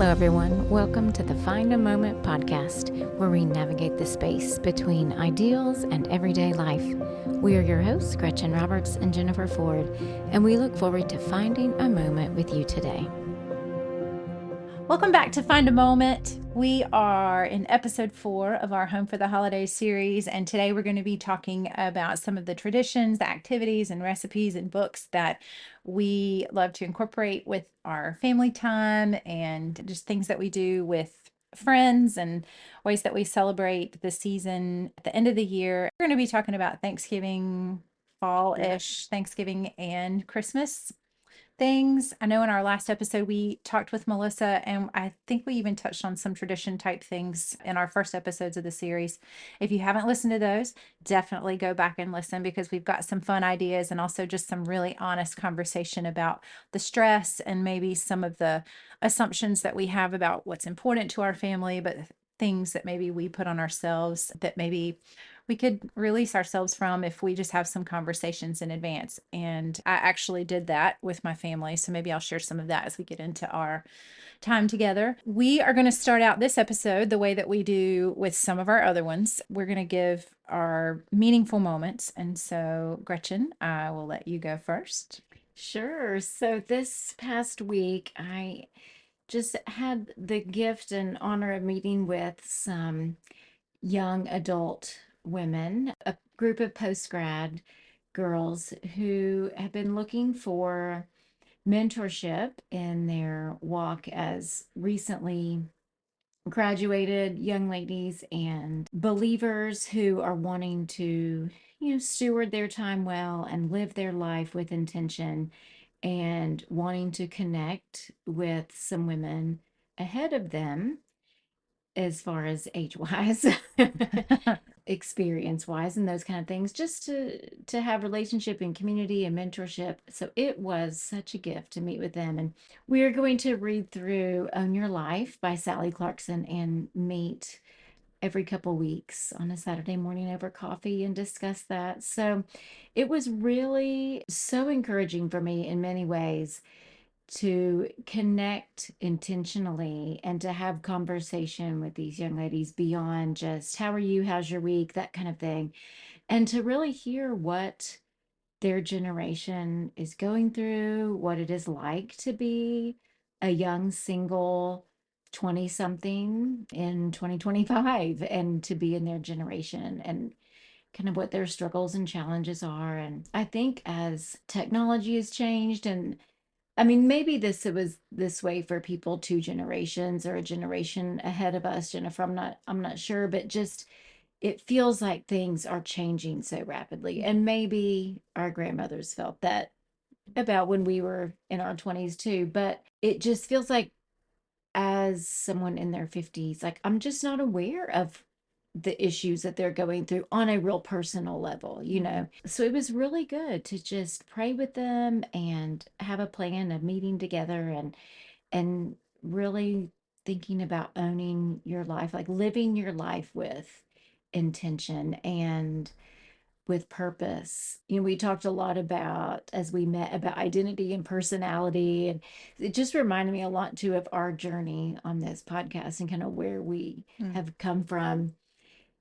everyone. Welcome to the Find a Moment podcast, where we navigate the space between ideals and everyday life. We are your hosts, Gretchen Roberts and Jennifer Ford, and we look forward to finding a moment with you today. Welcome back to Find a Moment. We are in episode 4 of our Home for the Holidays series, and today we're going to be talking about some of the traditions, the activities, and recipes and books that we love to incorporate with our family time and just things that we do with friends and ways that we celebrate the season at the end of the year. We're going to be talking about Thanksgiving, fall-ish Thanksgiving and Christmas things. I know in our last episode we talked with Melissa, and I think we even touched on some tradition type things in our first episodes of the series. If you haven't listened to those, definitely go back and listen, because we've got some fun ideas and also just some really honest conversation about the stress and maybe some of the assumptions that we have about what's important to our family, but things that maybe we put on ourselves that maybe we could release ourselves from if we just have some conversations in advance. And I actually did that with my family. So maybe I'll share some of that as we get into our time together. We are going to start out this episode the way that we do with some of our other ones. We're going to give our meaningful moments. And so, Gretchen, I will let you go first. Sure. So this past week, I just had the gift and honor of meeting with some young adult women, a group of post-grad girls who have been looking for mentorship in their walk as recently graduated young ladies and believers who are wanting to, steward their time well and live their life with intention, and wanting to connect with some women ahead of them as far as age wise, experience wise, and those kind of things, just to have relationship and community and mentorship. So it was such a gift to meet with them. And we are going to read through Own Your Life by Sally Clarkson and meet every couple weeks on a Saturday morning over coffee and discuss that. So it was really so encouraging for me in many ways to connect intentionally and to have conversation with these young ladies beyond just how are you, how's your week, that kind of thing, and to really hear what their generation is going through, what it is like to be a young single 20 something in 2025 and to be in their generation, and kind of what their struggles and challenges are. And I think as technology has changed, and I mean, maybe it was this way for people 2 generations or a generation ahead of us, Jennifer. I'm not sure, but just it feels like things are changing so rapidly. And maybe our grandmothers felt that about when we were in our 20s too. But it just feels like, as someone in their 50s, like I'm just not aware of the issues that they're going through on a real personal level. So it was really good to just pray with them and have a plan of meeting together, and really thinking about owning your life, like living your life with intention and with purpose. We talked a lot about, as we met, about identity and personality. And it just reminded me a lot too of our journey on this podcast and kind of where we have come from.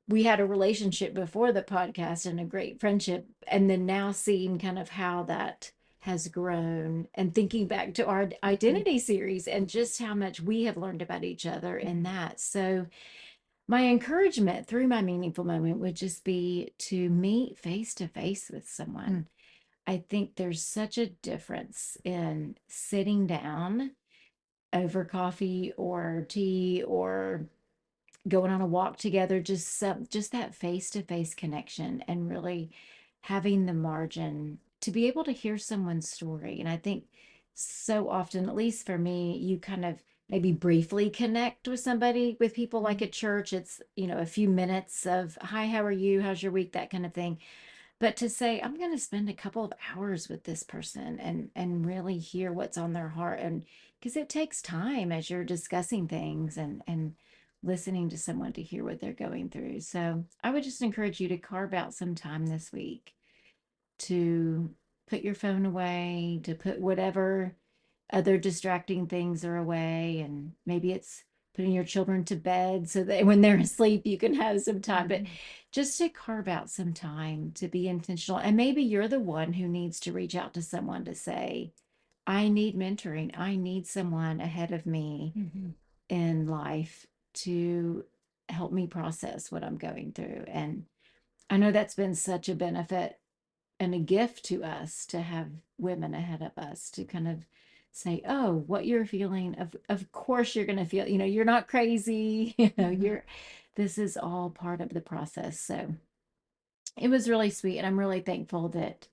We had a relationship before the podcast and a great friendship, and then now seeing kind of how that has grown, and thinking back to our identity series and just how much we have learned about each other in that. So my encouragement through my meaningful moment would just be to meet face to face with someone. I think there's such a difference in sitting down over coffee or tea or going on a walk together, just that face to face connection, and really having the margin to be able to hear someone's story. And I think so often, at least for me, you kind of maybe briefly connect with somebody, with people like at church. It's, a few minutes of, hi, how are you? How's your week? That kind of thing. But to say, I'm going to spend a couple of hours with this person and really hear what's on their heart. And because it takes time as you're discussing things and listening to someone to hear what they're going through. So I would just encourage you to carve out some time this week to put your phone away, to put whatever other distracting things are away, and maybe it's putting your children to bed so that when they're asleep you can have some time, but just to carve out some time to be intentional. And maybe you're the one who needs to reach out to someone to say, I need mentoring, I need someone ahead of me Mm-hmm. in life to help me process what I'm going through. And I know that's been such a benefit and a gift to us to have women ahead of us to kind of say, oh, what you're feeling, of course you're going to feel, you're not crazy, Mm-hmm. you're, this is all part of the process. So it was really sweet, and I'm really thankful that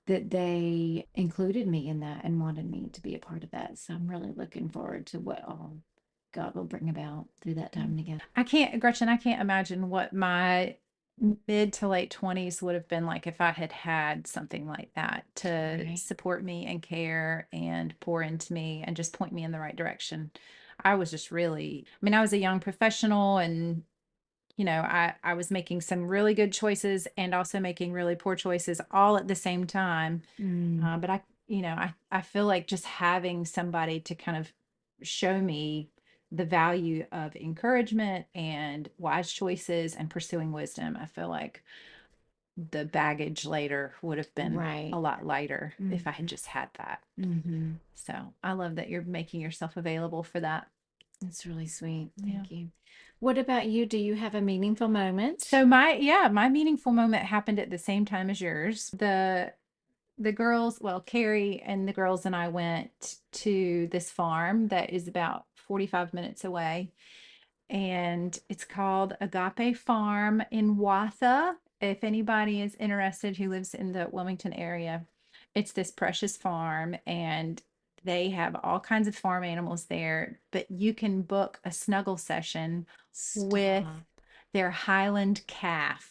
they included me in that and wanted me to be a part of that. So I'm really looking forward to what all God will bring about through that time together. Gretchen, I can't imagine what my mid to late 20s would have been like if I had had something like that to Right. support me and care and pour into me and just point me in the right direction. I was just really, I mean, I was a young professional and I was making some really good choices and also making really poor choices all at the same time. Mm, But I feel like just having somebody to kind of show me the value of encouragement and wise choices and pursuing wisdom. I feel like the baggage later would have been a right. lot lighter if I Mm-hmm. had just had that. Mm-hmm. So I love that you're making yourself available for that. That's really sweet. Yeah. Thank you. What about you? Do you have a meaningful moment? So my meaningful moment happened at the same time as yours. The girls, well, Carrie and the girls and I went to this farm that is about 45 minutes away, and it's called Agape Farm in Watha. If anybody is interested who lives in the Wilmington area, it's this precious farm, and they have all kinds of farm animals there, but you can book a snuggle session with Stop. their Highland calf.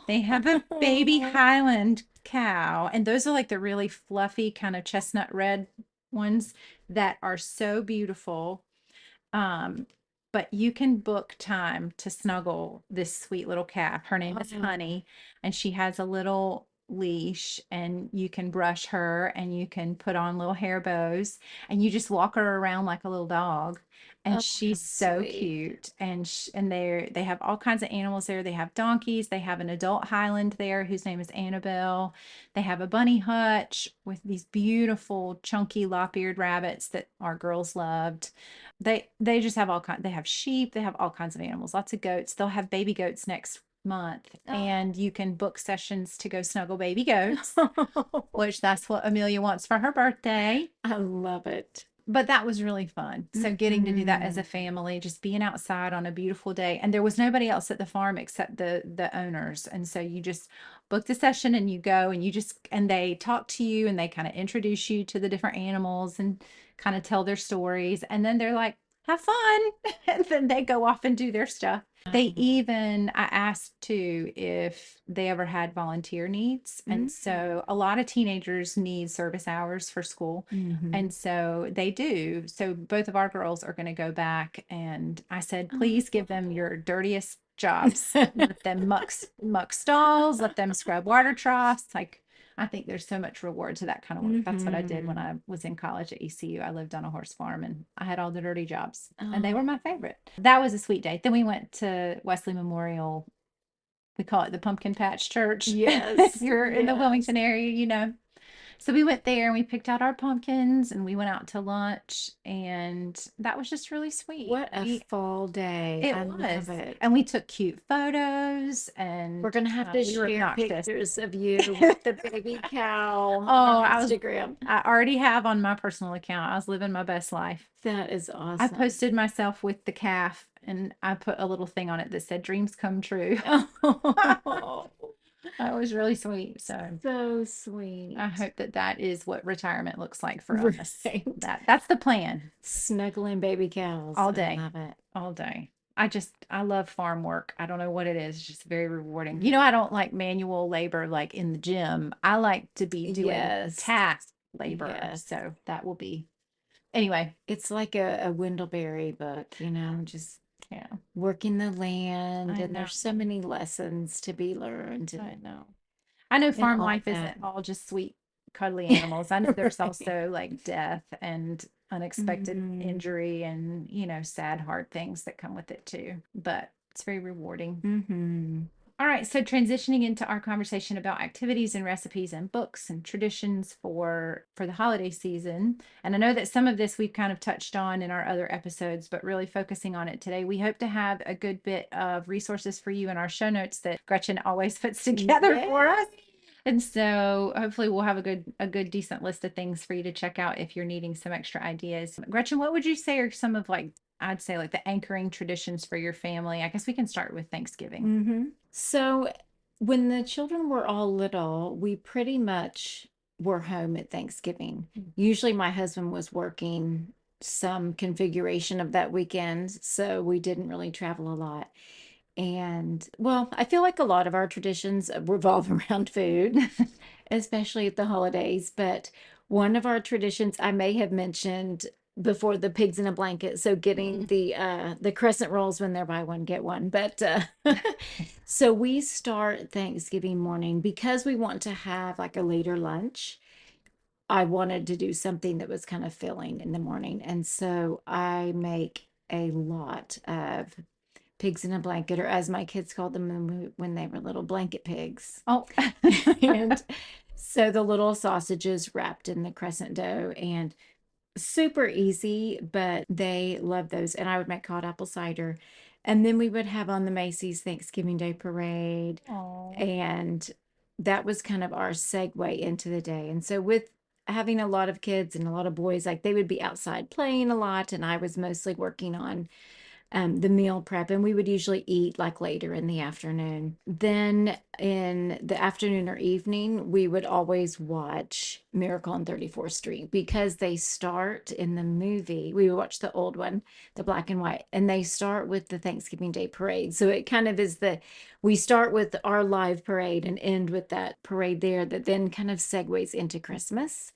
They have a baby Oh. Highland cow, and those are like the really fluffy, kind of chestnut red ones that are so beautiful. Um, but you can book time to snuggle this sweet little calf. Her name is Honey, and she has a little leash, and you can brush her and you can put on little hair bows, and you just walk her around like a little dog. And Oh, how she's so sweet. cute. And they have all kinds of animals there. They have donkeys. They have an adult Highland there whose name is Annabelle. They have a bunny hutch with these beautiful chunky lop-eared rabbits that our girls loved. They just have all kind they have sheep, they have all kinds of animals, lots of goats. They'll have baby goats next month, and you can book sessions to go snuggle baby goats, Oh, which that's what Amelia wants for her birthday. I love it. But that was really fun. So getting to do that as a Mhm. family, just being outside on a beautiful day. And there was nobody else at the farm except the owners. And so you just book the session and you go and and they talk to you and they kind of introduce you to the different animals and kind of tell their stories. And then they're like, have fun. And then they go off and do their stuff. I asked too if they ever had volunteer needs. And so a lot of teenagers need service hours for school. Mm-hmm. And so they do. So both of our girls are going to go back. And I said, please give them Oh. your dirtiest jobs. Let them muck stalls, let them scrub water troughs. Like, I think there's so much reward to that kind of work. That's what I did when Mm-hmm. I was in college at ECU. I lived on a horse farm and I had all the dirty jobs, and they Oh, were my favorite. That was a sweet day. Then we went to Wesley Memorial. We call it the Pumpkin Patch Church. If yes, you're in the yes. Wilmington area, so we went there and we picked out our pumpkins and we went out to lunch, and that was just really sweet. What a fall day. It I was. love it. And we took cute photos We're and gonna have to we were share obnoxious. pictures of you with the baby cow on our Oh, Instagram. I already have on my personal account. I was living my best life. That is I awesome. posted myself with the calf and I put a little thing on it that said dreams come true. Oh, That was really sweet. So so I sweet. hope that that is what retirement looks like for us. Right. That's the plan. Snuggling baby cows. All I day, love it. all day. I love farm work. I don't know what it is. It's just very rewarding. Mm. I don't like manual labor like in the gym. I like to be doing Yes. task labor. Yes. So that will be, anyway. It's like a Windleberry book, just Yeah, working the land, I and know. there's so many lessons to be learned I and know. I know in farm all of life that. isn't all just sweet cuddly animals. I know there's also like death and unexpected Mhm. injury and, sad, hard things that come with it too. But it's very rewarding. Mhm. All right, so transitioning into our conversation about activities and recipes and books and traditions for the holiday season. And I know that some of this we've kind of touched on in our other episodes, but really focusing on it today. We hope to have a good bit of resources for you in our show notes that Gretchen always puts together for us. Yay. And so hopefully we'll have a good decent list of things for you to check out if you're needing some extra ideas. Gretchen, what would you say are some of I'd say like the anchoring traditions for your family? I guess we can start with Thanksgiving. So when the children were all little, we pretty much were home at Thanksgiving. Usually my husband was working some configuration of that weekend, so we didn't really travel a lot. And well, I feel like a lot of our traditions revolve around food, especially at the holidays. But one of our traditions I may have mentioned before, the pigs in a blanket. So getting the crescent rolls when they're buy one get one. But so we start Thanksgiving morning because we want to have like a later lunch. I wanted to do something that was kind of filling in the morning. And so I make a lot of pigs in a blanket, or as my kids called them when they were little, blanket pigs. Oh, And so the little sausages wrapped in the crescent dough, and super easy, but they love those. And I would make hot apple cider. And then we would have on the Macy's Thanksgiving Day parade. oh, And that was kind of our segue into the day. And so with having a lot of kids and a lot of boys, like they would be outside playing a lot, and I was mostly working on the meal prep, and we would usually eat like later in the afternoon. Then in the afternoon or evening, we would always watch Miracle on 34th Street because they start in the movie. We would watch the old one, the black and white, and they start with the Thanksgiving Day parade. So it kind of is we start with our live parade and end with that parade there that then kind of segues into Christmas.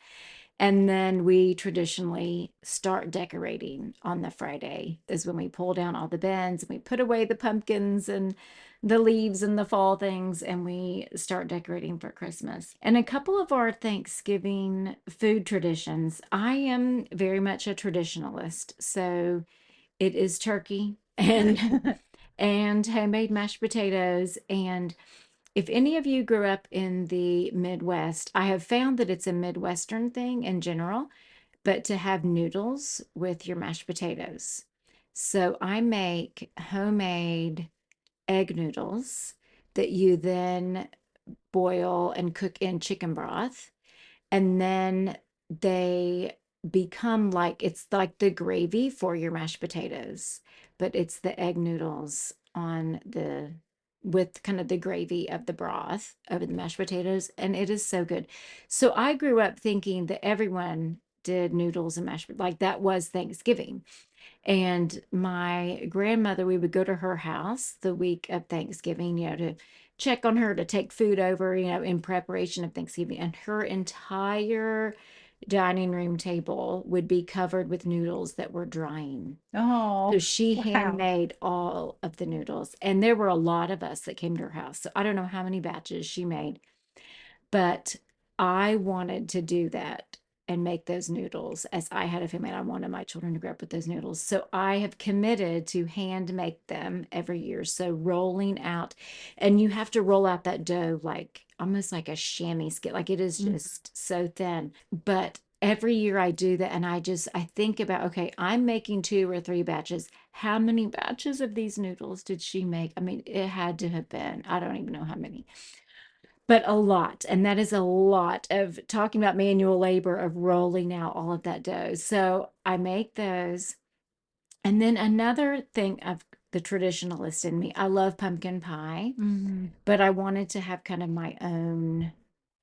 And then we traditionally start decorating on the Friday, is when we pull down all the bins and we put away the pumpkins and the leaves and the fall things, and we start decorating for Christmas. And a couple of our Thanksgiving food traditions, I am very much a traditionalist. So it is turkey and and homemade mashed potatoes. And if any of you grew up in the Midwest, I have found that it's a Midwestern thing in general, but to have noodles with your mashed potatoes. So I make homemade egg noodles that you then boil and cook in chicken broth. And then they become like, it's like the gravy for your mashed potatoes, but it's the egg noodles on the with kind of the gravy of the broth over the mashed potatoes, and it is so good. So I grew up thinking that everyone did noodles and mashed, like that was Thanksgiving. And my grandmother, we would go to her house the week of Thanksgiving, to check on her, to take food over, in preparation of Thanksgiving. And her entire dining room table would be covered with noodles that were drying. So oh, she wow. handmade all of the noodles. And there were a lot of us that came to her house. So I don't know how many batches she made, but I wanted to do that and make those noodles as I had a family. I wanted my children to grow up with those noodles. So I have committed to hand make them every year. So rolling out, and you have to roll out that dough like almost like a chamois skit. Like it is Mhm. just so thin. But every year I do that, and I think about, okay, I'm making 2 or 3 batches. How many batches of these noodles did she make? I mean, it had to have been, I don't even know how many, but a lot. And that is a lot of talking about manual labor of rolling out all of that dough. So I make those. And then another thing of the traditionalist in me, I love pumpkin pie, Mhm. but I wanted to have kind of my own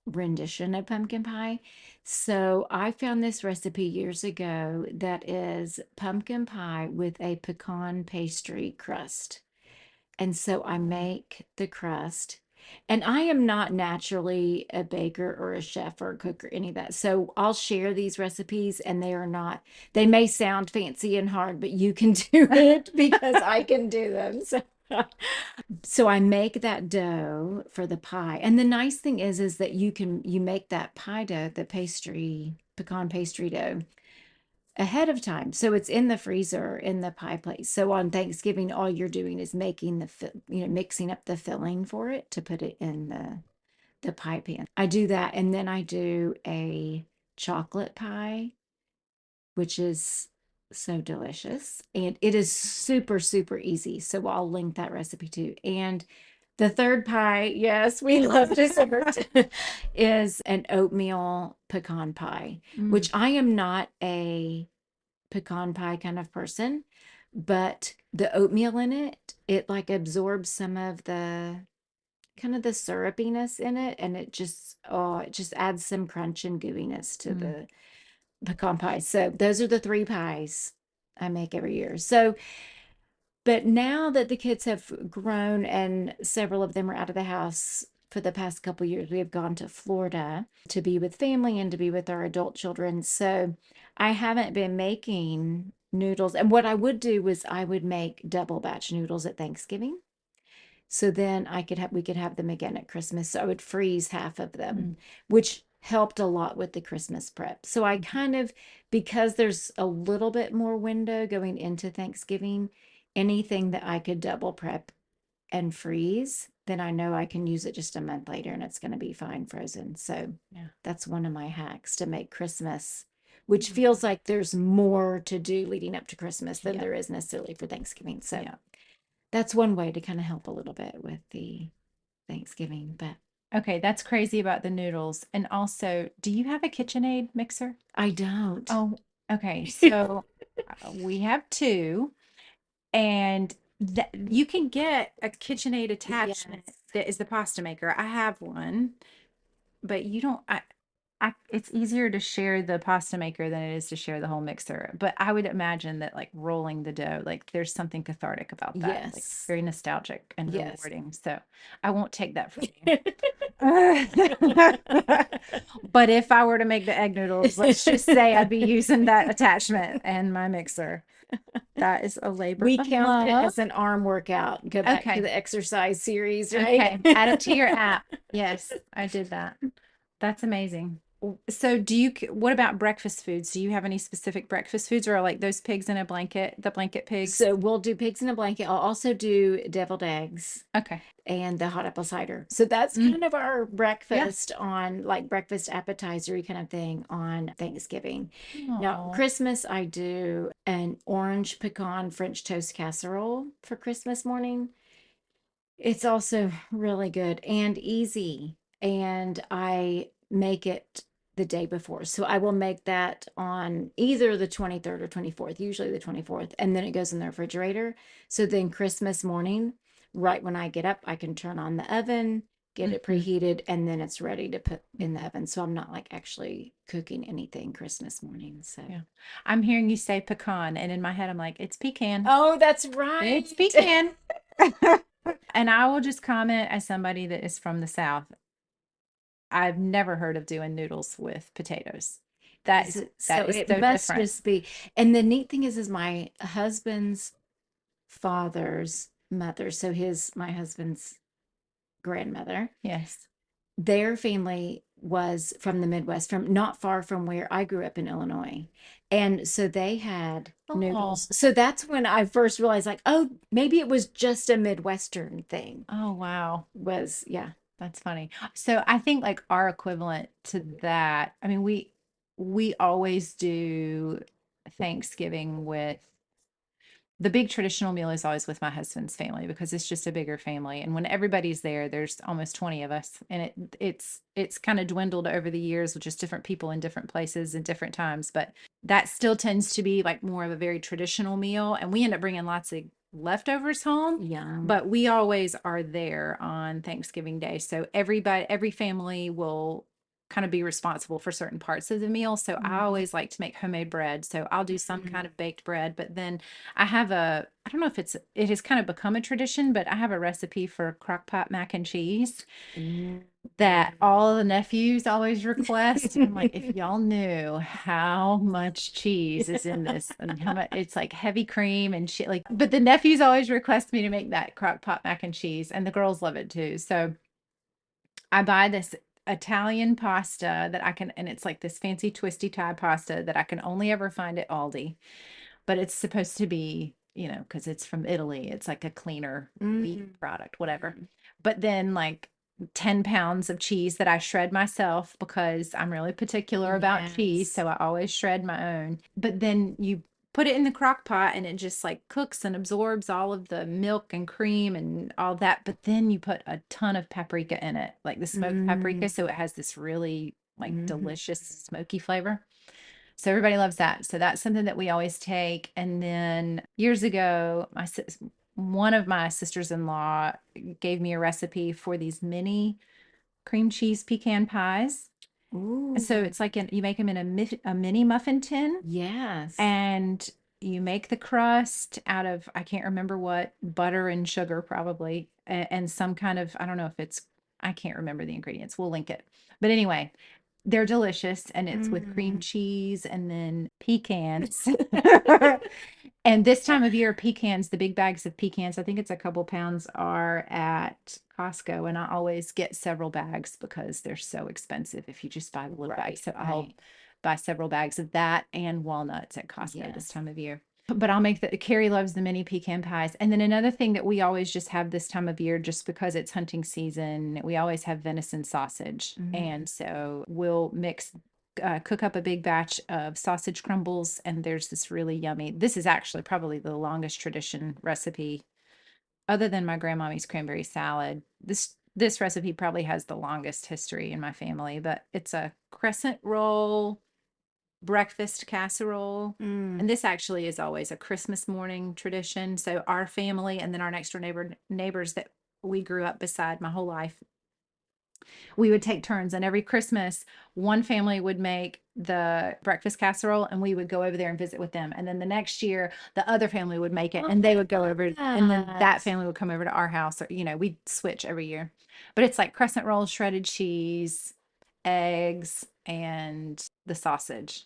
rendition of pumpkin pie. So I found this recipe years ago that is pumpkin pie with a pecan pastry crust. And so I make the crust. And I am not naturally a baker or a chef or a cook or any of that. So I'll share these recipes, and they are not, they may sound fancy and hard, but you can do it because I can do them. So So I make that dough for the pie. And the nice thing is that you make that pie dough, the pastry, pecan pastry dough ahead of time. So it's in the freezer in the pie place. So on Thanksgiving, all you're doing is making mixing up the filling for it to put it in the pie pan. I do that, and then I do a chocolate pie, which is so delicious. And it is super, super easy. So I'll link that recipe too. And the third pie, yes, we love dessert, is an oatmeal pecan pie, Mm, which I am not a pecan pie kind of person, but the oatmeal in it, it like absorbs some of the kind of the syrupiness in it, and it just adds some crunch and gooiness to mm, the pecan pie. So those are the three pies I make every year. So, but now that the kids have grown and several of them are out of the house for the past couple years, we have gone to Florida to be with family and to be with our adult children. So I haven't been making noodles. And what I would do was I would make double batch noodles at Thanksgiving. So then we could have them again at Christmas. So I would freeze half of them, mm, which helped a lot with the Christmas prep. So I mhm. kind of, because there's a little bit more window going into Thanksgiving, anything that I could double prep and freeze, then I know I can use it just a month later and it's going to be fine frozen. So Yeah. that's one of my hacks to make Christmas, which Mm. feels like there's more to do leading up to Christmas than Yeah. there is necessarily for Thanksgiving. So Yeah. that's one way to kind of help a little bit with the Thanksgiving, but Okay, that's crazy about the noodles. And also, do you have a KitchenAid mixer? I don't. Oh, okay. So we have two, and that you can get a KitchenAid attachment Yes. that is the pasta maker. I have one, but you don't. It's easier to share the pasta maker than it is to share the whole mixer. But I would imagine that like rolling the dough, like there's something cathartic about that, like Yes. very nostalgic and Yes. rewarding. So I won't take that from you. But if I were to make the egg noodles, let's just say I'd be using that attachment and my mixer. That is a labor We of count it love. as an arm workout. Go back to Okay. the exercise series, right? Okay. Add it to your app. Yes, I did that. That's amazing. So what about breakfast foods? Do you have any specific breakfast foods or like those pigs in a blanket, the blanket pigs? So we'll do pigs in a blanket. I'll also do deviled eggs Okay. and the hot apple cider. So that's Mm, kind of our yeah. breakfast on like breakfast appetizer kind of thing on Thanksgiving. Now, Oh. Christmas, I do an orange pecan French toast casserole for Christmas morning. It's also really good and easy. And I make it the day before. So I will make that on either the 23rd or 24th, usually the 24th, and then it goes in the refrigerator. So then Christmas morning, right when I get up, I can turn on the oven, get it Mhm. preheated, and then it's ready to put in the oven. So I'm not like actually cooking anything Christmas morning. So, Yeah. I'm hearing you say pecan, and in my head, I'm like, it's pecan. oh, that's It's right. pecan. And I will just comment as somebody that is from the South. I've never heard of doing noodles with potatoes. So That is it so must different. just be. And the neat thing is my husband's father's mother, so my husband's grandmother, Yes. their family was from the Midwest, from not far from where I grew up in Illinois. And so they had Oh, noodles. So that's when I first realized, like, oh, maybe it was just a Midwestern thing. oh wow. Yeah. That's funny. So I think like our equivalent to that, I mean, we always do Thanksgiving with the big traditional meal is always with my husband's family because it's just a bigger family. And when everybody's there, there's almost 20 of us. And it's kind of dwindled over the years with just different people in different places and different times. But that still tends to be like more of a very traditional meal. And we end up bringing lots of leftovers home. Yum. But we always are there on Thanksgiving Day. So every family will kind of be responsible for certain parts of the meal. So I always like to make homemade bread. So I'll do some kind of baked bread, but then I don't know if it has kind of become a tradition, but I have a recipe for crock pot mac and cheese that all the nephews always request. I'm like, if y'all knew how much cheese is in this and how much it's like heavy cream and shit, like, but the nephews always request me to make that crock pot mac and cheese, and the girls love it too. So I buy this Italian pasta that I can, and it's like this fancy twisty tie pasta that I can only ever find at Aldi, but it's supposed to be, because it's from Italy, it's like a cleaner wheat product, whatever. But then like 10 pounds of cheese that I shred myself because I'm really particular about cheese. So I always shred my own. But then you put it in the crock pot and it just like cooks and absorbs all of the milk and cream and all that. But then you put a ton of paprika in it, like the smoked paprika. So it has this really like delicious smoky flavor. So everybody loves that. So that's something that we always take. And then years ago, one of my sisters-in-law gave me a recipe for these mini cream cheese pecan pies. Ooh. So it's like you make them in a mini muffin tin. Yes. And you make the crust out of, I can't remember what, butter and sugar probably, and some kind of, I don't know if it's, I can't remember the ingredients. We'll link it. But anyway, they're delicious, and it's with cream cheese and then pecans. And this time of year, pecans, the big bags of pecans, I think it's a couple pounds, are at Costco, and I always get several bags because they're so expensive if you just buy the little bag. So I'll buy several bags of that and walnuts at Costco this time of year. But I'll make Carrie loves the mini pecan pies. And then another thing that we always just have this time of year, just because it's hunting season, we always have venison sausage. And so we'll cook up a big batch of sausage crumbles, and there's this really yummy, this is actually probably the longest tradition recipe other than my grandmommy's cranberry salad. This recipe probably has the longest history in my family, but it's a crescent roll breakfast casserole. And this actually is always a Christmas morning tradition. So our family and then our next door neighbors that we grew up beside my whole life, we would take turns, and every Christmas one family would make the breakfast casserole and we would go over there and visit with them, and then the next year the other family would make it and they would go over, and then that family would come over to our house, or we'd switch every year. But it's like crescent rolls, shredded cheese, eggs, and the sausage.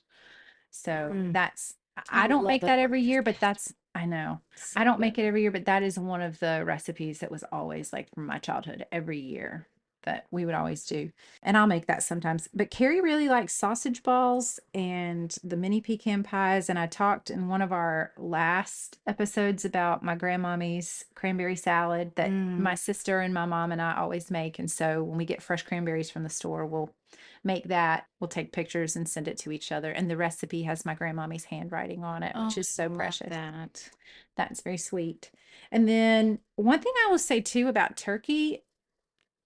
So that's, I don't make that every year, but that's, I know I don't make it every year, but that is one of the recipes that was always like from my childhood every year that we would always do. And I'll make that sometimes. But Carrie really likes sausage balls and the mini pecan pies. And I talked in one of our last episodes about my grandmommy's cranberry salad that my sister and my mom and I always make. And so when we get fresh cranberries from the store, we'll make that. We'll take pictures and send it to each other. And the recipe has my grandmommy's handwriting on it, which is so precious. That's very sweet. And then one thing I will say too about turkey,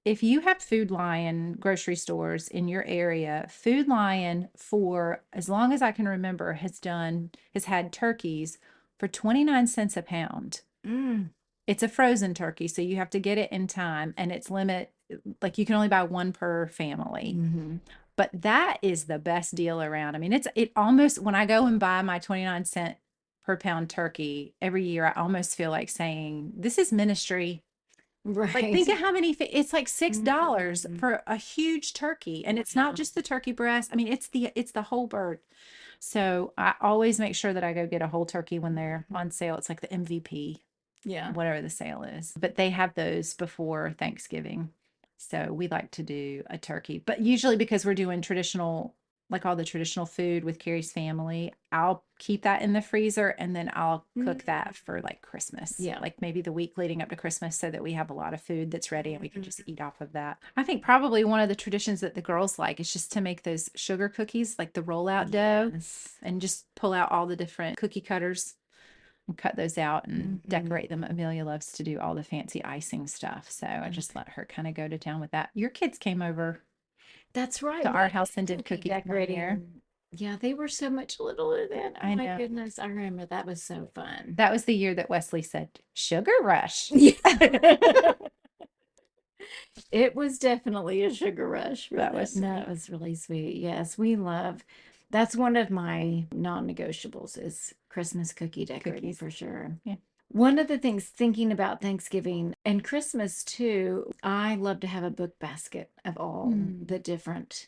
if you have Food Lion grocery stores in your area, Food Lion, for as long as I can remember, has had turkeys for 29 cents a pound. It's a frozen turkey, so you have to get it in time, and it's like you can only buy one per family. But that is the best deal around. I mean, it almost, when I go and buy my 29-cent per pound turkey every year, I almost feel like saying, this is ministry. Like, think of how many, it's like $6 for a huge turkey. And it's not just the turkey breast. I mean, it's the whole bird. So I always make sure that I go get a whole turkey when they're on sale. It's like the MVP, whatever the sale is. But they have those before Thanksgiving. So we like to do a turkey. But usually, because we're doing traditional, like all the traditional food with Carrie's family, I'll keep that in the freezer, and then I'll cook that for like Christmas. Like maybe the week leading up to Christmas, so that we have a lot of food that's ready and we can just eat off of that. I think probably one of the traditions that the girls like is just to make those sugar cookies, like the rollout dough, and just pull out all the different cookie cutters and cut those out and decorate them. Amelia loves to do all the fancy icing stuff. So I just let her kind of go to town with that. Your kids came over. That's right. To our house and did cookie decorating. Yeah, they were so much littler then. Oh my know. goodness. I remember that was so fun. That was the year that Wesley said, "Sugar rush." It was definitely a sugar rush for That them. was That sweet. was really sweet. Yes, we love that's one of my non-negotiables is Christmas cookie decorating Cookies. for sure. Yeah. One of the things thinking about Thanksgiving and Christmas too, I love to have a book basket of all Mm. the different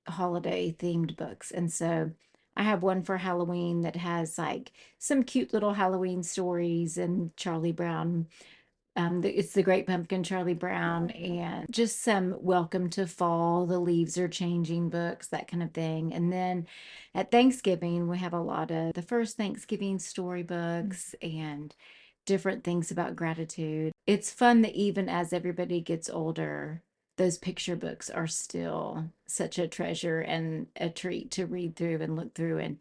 holiday themed books. And so I have one for Halloween that has like some cute little Halloween stories and Charlie Brown it's the Great Pumpkin, Charlie Brown, and just some Welcome to Fall, The Leaves Are Changing books, that kind of thing. And then at Thanksgiving, we have a lot of the first Thanksgiving Mm. storybooks and different things about gratitude. It's fun that even as everybody gets older, those picture books are still such a treasure and a treat to read through and look through. And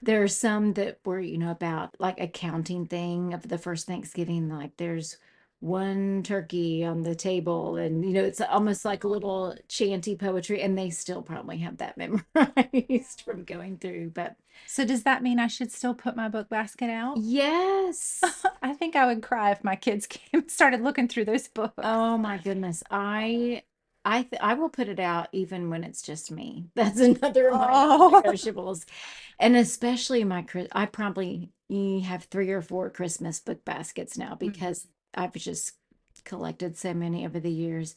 there are some that were, about like a counting thing of the first Thanksgiving, like there's one turkey on the table and it's almost like a little chanty poetry and they still probably have that memorized from going through but So does that mean I should still put my book basket out? yes. I think I would cry if my kids came and started looking through those books. Oh my goodness. I will put it out even when it's just me. That's another of my Oh. non-negotiables. And especially I probably have 3 or 4 Christmas book baskets now Mhm. because I've just collected so many over the years.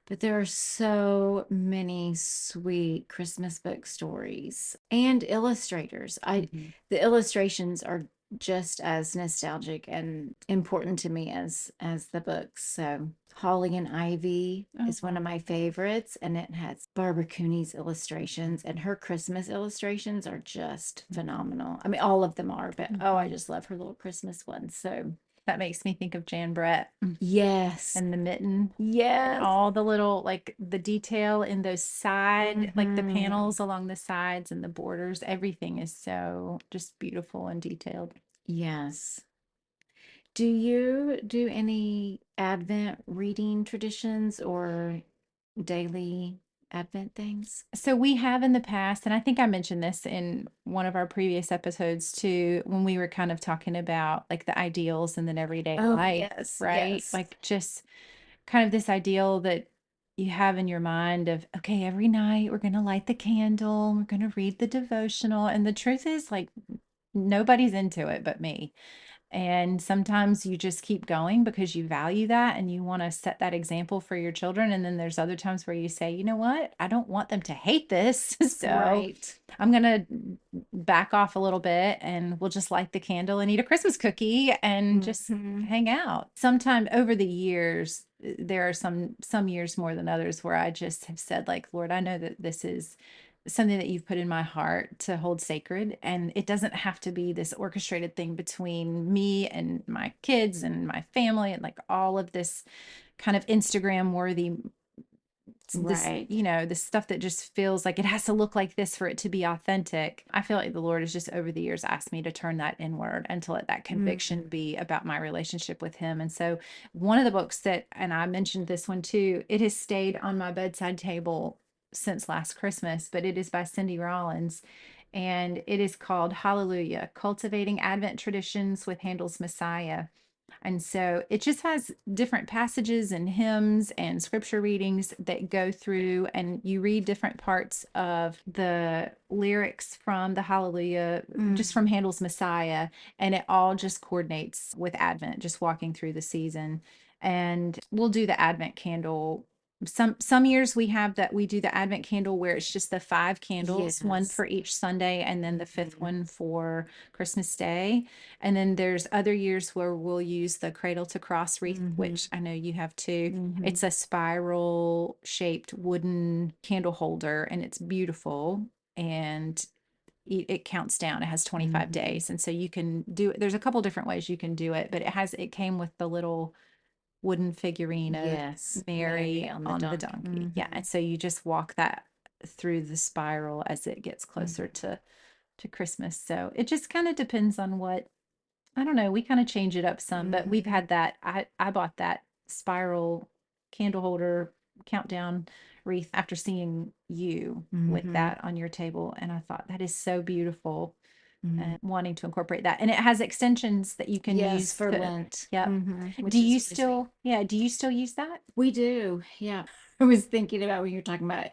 But there are so many sweet Christmas book stories and illustrators. I Mhm. The illustrations are just as nostalgic and important to me as the books. So Holly and Ivy is one of Oh. my favorites, and it has Barbara Cooney's illustrations, and her Christmas illustrations are just phenomenal. I mean, all of them are, but oh, I Mhm. just love her little Christmas ones. So That makes me think of Jan Brett yes, and the mitten and yes. all the little, like the detail in those like the Hmm. panels along the sides and the borders. Everything is so just beautiful and detailed. Yes. Do you do any Advent reading traditions or daily Advent things? So we have in the past, and I think I mentioned this in one of our previous episodes too, when we were kind of talking about like the ideals and then everyday Oh, life, yes, right? yes. Like just kind of this ideal that you have in your mind of, okay, every night we're going to light the candle, we're going to read the devotional. And the truth is, like, nobody's into it but me. And sometimes you just keep going because you value that and you want to set that example for your children. And then there's other times where you say, you know what? I don't want them to hate this. So Right. I'm going to back off a little bit and we'll just light the candle and eat a Christmas cookie and just Hmm. hang out. Sometime over the years, there are some years more than others where I just have said like, Lord, I know that this is something that you've put in my heart to hold sacred, and it doesn't have to be this orchestrated thing between me and my kids and my family and like all of this kind of Instagram worthy this, Right. this stuff that just feels like it has to look like this for it to be authentic. I feel like the Lord has just over the years asked me to turn that inward and to let that conviction Mm. be about my relationship with him. And so one of the books that, and I mentioned this one too, it has stayed on my bedside table since last Christmas, but it is by Cindy Rollins. And it is called Hallelujah, Cultivating Advent Traditions with Handel's Messiah. And so it just has different passages and hymns and scripture readings that go through, and you read different parts of the lyrics from the Hallelujah, just from Mm. Handel's Messiah, and it all just coordinates with Advent, just walking through the season. And we'll do the Advent candle. Some years we do the Advent candle where it's just the 5 candles, one Yes. for each Sunday, and then the fifth Mhm. one for Christmas Day. And then there's other years where we'll use the cradle to cross wreath, Mhm. which I know you have too. Mhm. It's a spiral shaped wooden candle holder and it's beautiful. And it counts down. It has 25 Mhm. days. And so you can do it. There's a couple different ways you can do it, but it came with the little wooden figurine of Yes. Mary Mary on the on the donkey. donkey. Yeah. Mhm. And so you just walk that through the spiral as it gets closer Mhm. to Christmas. So it just kind of depends on what I don't know, we kinda change it up some, but we've Mhm. had that I bought that spiral candle holder countdown wreath after seeing you with Mhm. that on your table, and I thought, "That is so beautiful." Mm. wanting to incorporate that. And it has extensions that you can Yes, use for to, Lent, yep. Do which you is really sweet. still, yeah, do you still use that? We do. Yeah. I was thinking about when you're talking about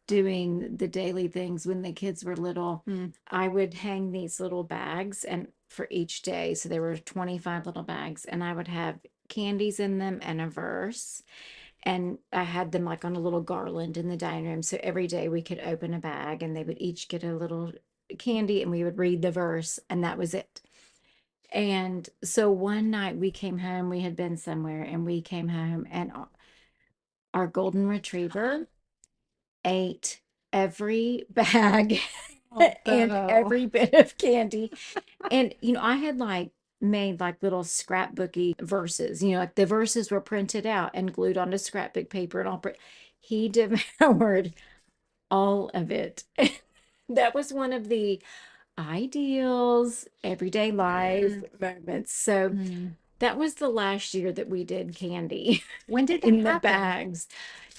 doing the daily things when the kids were little. Mm. I would hang these little bags and for each day. So there were 25 little bags and I would have candies in them and a verse. And I had them like on a little garland in the dining room. So every day we could open a bag and they would each get a little candy and we would read the verse and that was it. And so one night we came home, we had been somewhere and we came home and our golden retriever ate every bag Oh, and Bo. every bit of candy. And, I had like made like little scrapbooky verses, like the verses were printed out and glued onto scrapbook paper and all. He devoured all of it. That was one of the ideals, everyday life moments. So Mm. that was the last year that we did candy When did that in the happen? bags.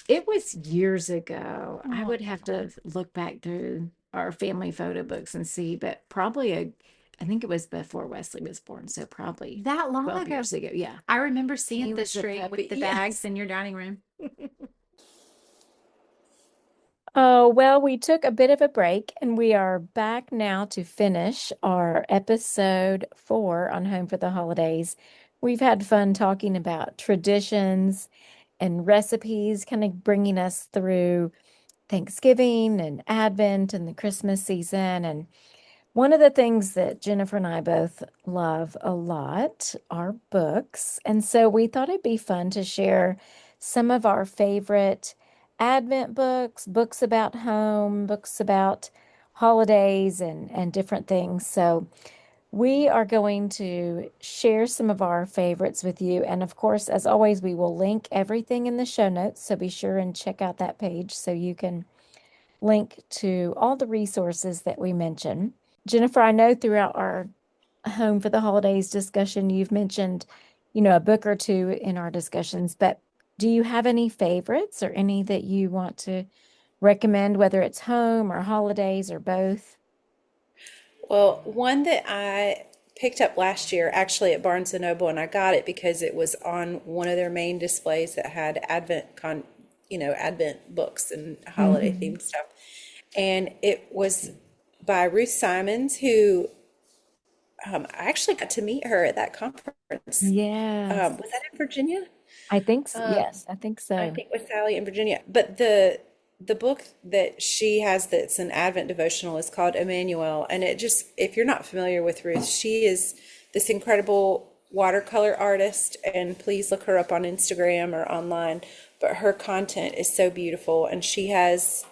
It was years ago. I Oh, would have to look back through our family photo books and see, but I think it was before Wesley was born, so probably that long 12 ago. years ago. Yeah. I remember He seeing the was a string with puppy. the bags Yes. in your dining room. Oh, well, we took a bit of a break and we are back now to finish our episode 4 on Home for the Holidays. We've had fun talking about traditions and recipes, kind of bringing us through Thanksgiving and Advent and the Christmas season. And one of the things that Jennifer and I both love a lot are books. And so we thought it'd be fun to share some of our favorite Advent books, books about home, books about holidays and different things. So we are going to share some of our favorites with you. And of course, as always, we will link everything in the show notes. So be sure and check out that page so you can link to all the resources that we mention. Jennifer, I know throughout our Home for the Holidays discussion, you've mentioned, a book or two in our discussions, but do you have any favorites or any that you want to recommend, whether it's home or holidays or both? Well, one that I picked up last year actually at Barnes and Noble, and I got it because it was on one of their main displays that had Advent books and holiday Mhm. themed stuff. And it was by Ruth Simons, who I actually got to meet her at that conference. Yes. Was that in Virginia? I think so. Um, Yes, I think I so. think with Sally in Virginia. But the book that she has that's an Advent devotional is called Emmanuel. And it just, if you're not familiar with Ruth, she is this incredible watercolor artist. And please look her up on Instagram or online. But her content is so beautiful. And she has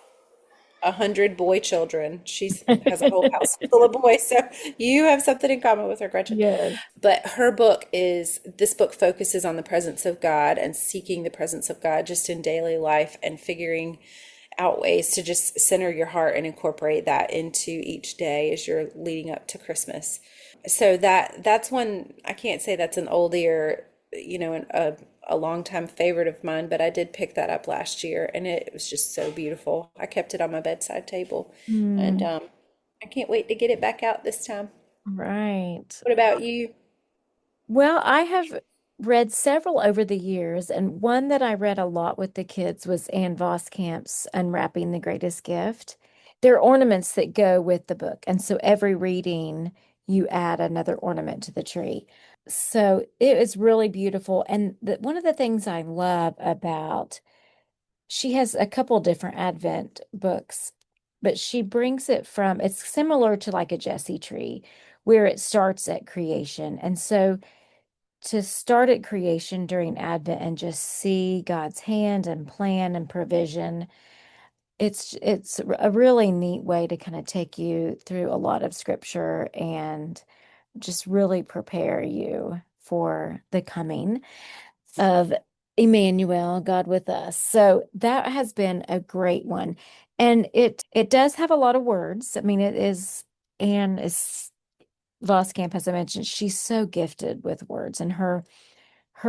100 boy children. She's has a whole house full of boys. So you have something in common with her, Gretchen. Yes. But this book focuses on the presence of God and seeking the presence of God just in daily life and figuring out ways to just center your heart and incorporate that into each day as you're leading up to Christmas. So that's one. I can't say that's an oldie or a longtime favorite of mine, but I did pick that up last year and it was just so beautiful. I kept it on my bedside table and Mm, I can't wait to get it back out this time. right. What about you? Well, I have read several over the years, and one that I read a lot with the kids was Anne Voskamp's Unwrapping the Greatest Gift. There are ornaments that go with the book, and so every reading you add another ornament to the tree. So it is really beautiful. And one of the things I love about she has a couple different Advent books, but she brings it from it's similar to like a Jesse tree, where it starts at creation. And so to start at creation during Advent and just see God's hand and plan and provision. It's a really neat way to kind of take you through a lot of scripture and just really prepare you for the coming of Emmanuel, God with us. So that has been a great one. And it does have a lot of words. I mean, it is Anne is Voskamp, as I mentioned, she's so gifted with words and her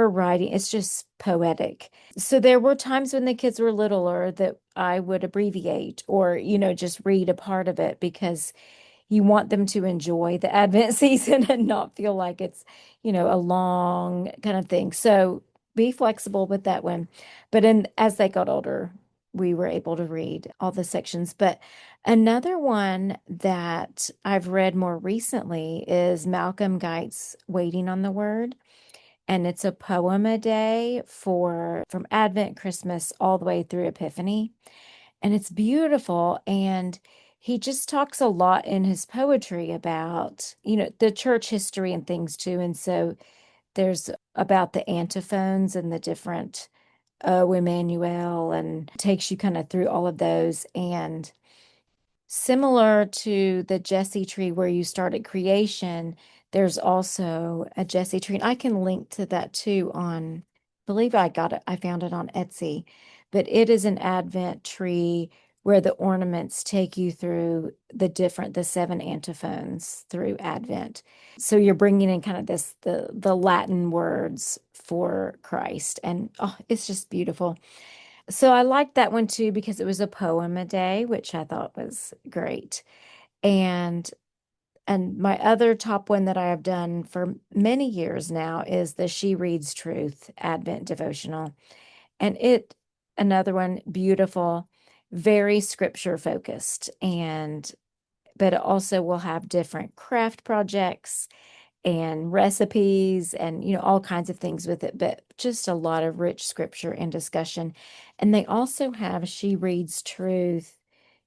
writing is just poetic. So there were times when the kids were littler that I would abbreviate or, just read a part of it because you want them to enjoy the Advent season and not feel like it's, a long kind of thing. So be flexible with that one. But as they got older, we were able to read all the sections. But another one that I've read more recently is Malcolm Guite's Waiting on the Word. And it's a poem a day from Advent, Christmas, all the way through Epiphany. And it's beautiful. And he just talks a lot in his poetry about, the church history and things too. And so there's about the antiphons and the different O Emmanuel, and takes you kind of through all of those. And similar to the Jesse tree where you start at creation, there's also a Jesse tree. And I can link to that too believe I found it on Etsy, but it is an Advent tree where the ornaments take you through the seven antiphons through Advent. So you're bringing in kind of the Latin words for Christ. And oh, it's just beautiful. So I liked that one too because it was a poem a day, which I thought was great. And my other top one that I have done for many years now is the She Reads Truth Advent devotional. And another one, beautiful, very scripture focused, but it also will have different craft projects and recipes and all kinds of things with it, but just a lot of rich scripture and discussion. And they also have She Reads Truth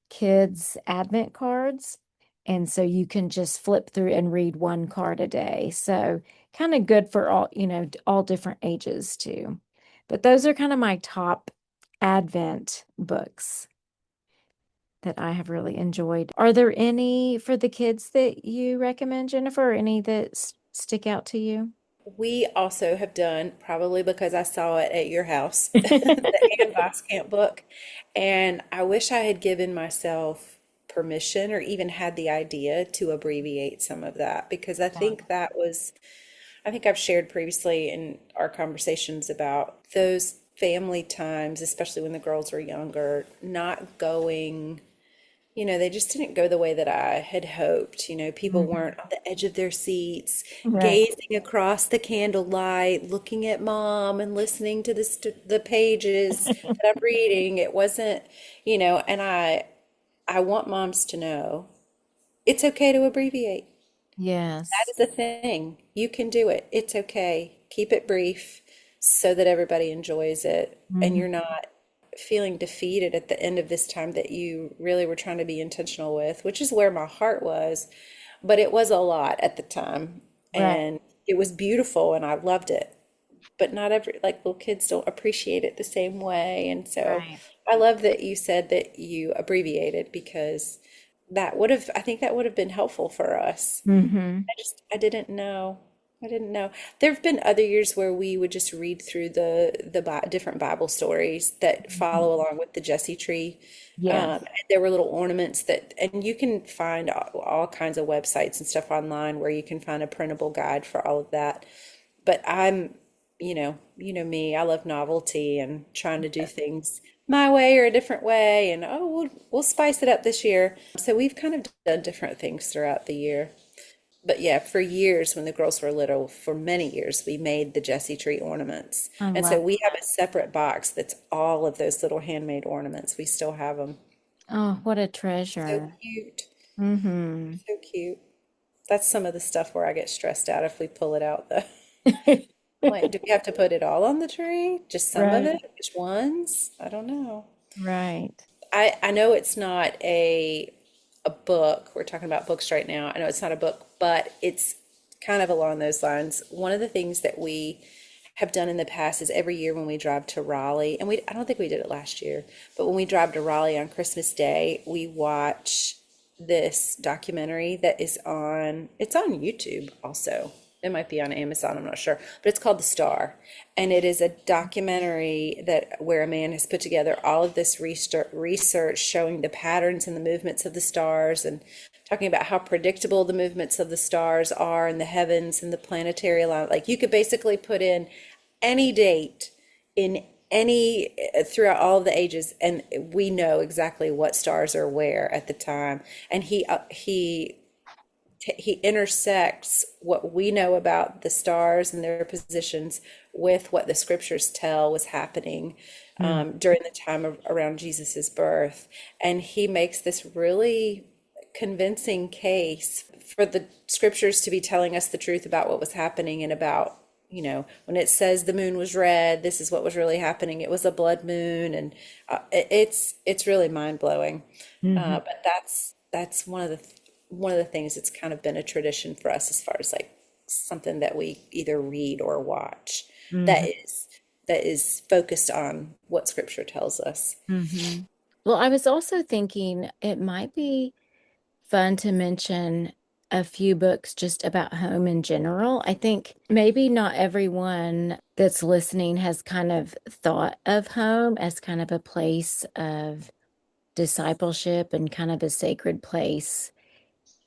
kids Advent cards, and so you can just flip through and read one card a day. So kind of good for all different ages too. But those are kind of my top Advent books that I have really enjoyed. Are there any for the kids that you recommend, Jennifer, or any that stick out to you? We also have done, probably because I saw it at your house, the Ann Voskamp book. And I wish I had given myself permission or even had the idea to abbreviate some of that, because I think I think I've shared previously in our conversations about those family times, especially when the girls were younger, not going, they just didn't go the way that I had hoped. People Mhm. weren't on the edge of their seats, Right. gazing across the candlelight, looking at mom and listening to the pages that I'm reading. It wasn't, and I want moms to know it's okay to abbreviate. That Yes. is a thing. You can do it. It's okay. Keep it brief so that everybody enjoys it and Mhm. you're not feeling defeated at the end of this time that you really were trying to be intentional with, which is where my heart was. But it was a lot at the time Right. and it was beautiful and I loved it. But not every, like little kids don't appreciate it the same way. And so Right. I love that you said that you abbreviated because I think that would have been helpful for us. Hmm. I didn't know. I didn't know. There have been other years where we would just read through different Bible stories that follow along with the Jesse tree. Yes. And there were little ornaments and you can find all kinds of websites and stuff online where you can find a printable guide for all of that. But me, I love novelty and trying to do things my way or a different way. And oh, we'll spice it up this year. So we've kind of done different things throughout the year. But yeah, for years when the girls were little, for many years, we made the Jessie tree ornaments. I And so love we have that. a separate box that's all of those little handmade ornaments. We still have them. Oh, what a So treasure. cute. Hmm. So cute. That's some of the stuff where I get stressed out if we pull it out, though. I'm like, do we have to put it all on the tree? Just some of it? Right. Which ones? I don't know. Right. I know it's not a book. We're talking about books right now. I know it's not a book, but it's kind of along those lines. One of the things that we have done in the past is every year when we drive to Raleigh, and I don't think we did it last year, but when we drive to Raleigh on Christmas Day, we watch this documentary it's on YouTube also. It might be on Amazon, I'm not sure, but it's called The Star. And it is a documentary where a man has put together all of this research showing the patterns and the movements of the stars and talking about how predictable the movements of the stars are in the heavens and the planetary line. Like you could basically put in any date in any throughout all of the ages and we know exactly what stars are where at the time. And he he intersects what we know about the stars and their positions with what the scriptures tell was happening Mm. during the time of, around Jesus's birth. And he makes this really convincing case for the scriptures to be telling us the truth about what was happening, and about, when it says the moon was red, this is what was really happening. It was a blood moon, and it's really mind blowing. Mhm. But that's one of the things that's kind of been a tradition for us, as far as like something that we either read or watch that Mhm. is focused on what scripture tells us. Mhm. Well, I was also thinking it might be fun to mention a few books just about home in general. I think maybe not everyone that's listening has kind of thought of home as kind of a place of discipleship and kind of a sacred place.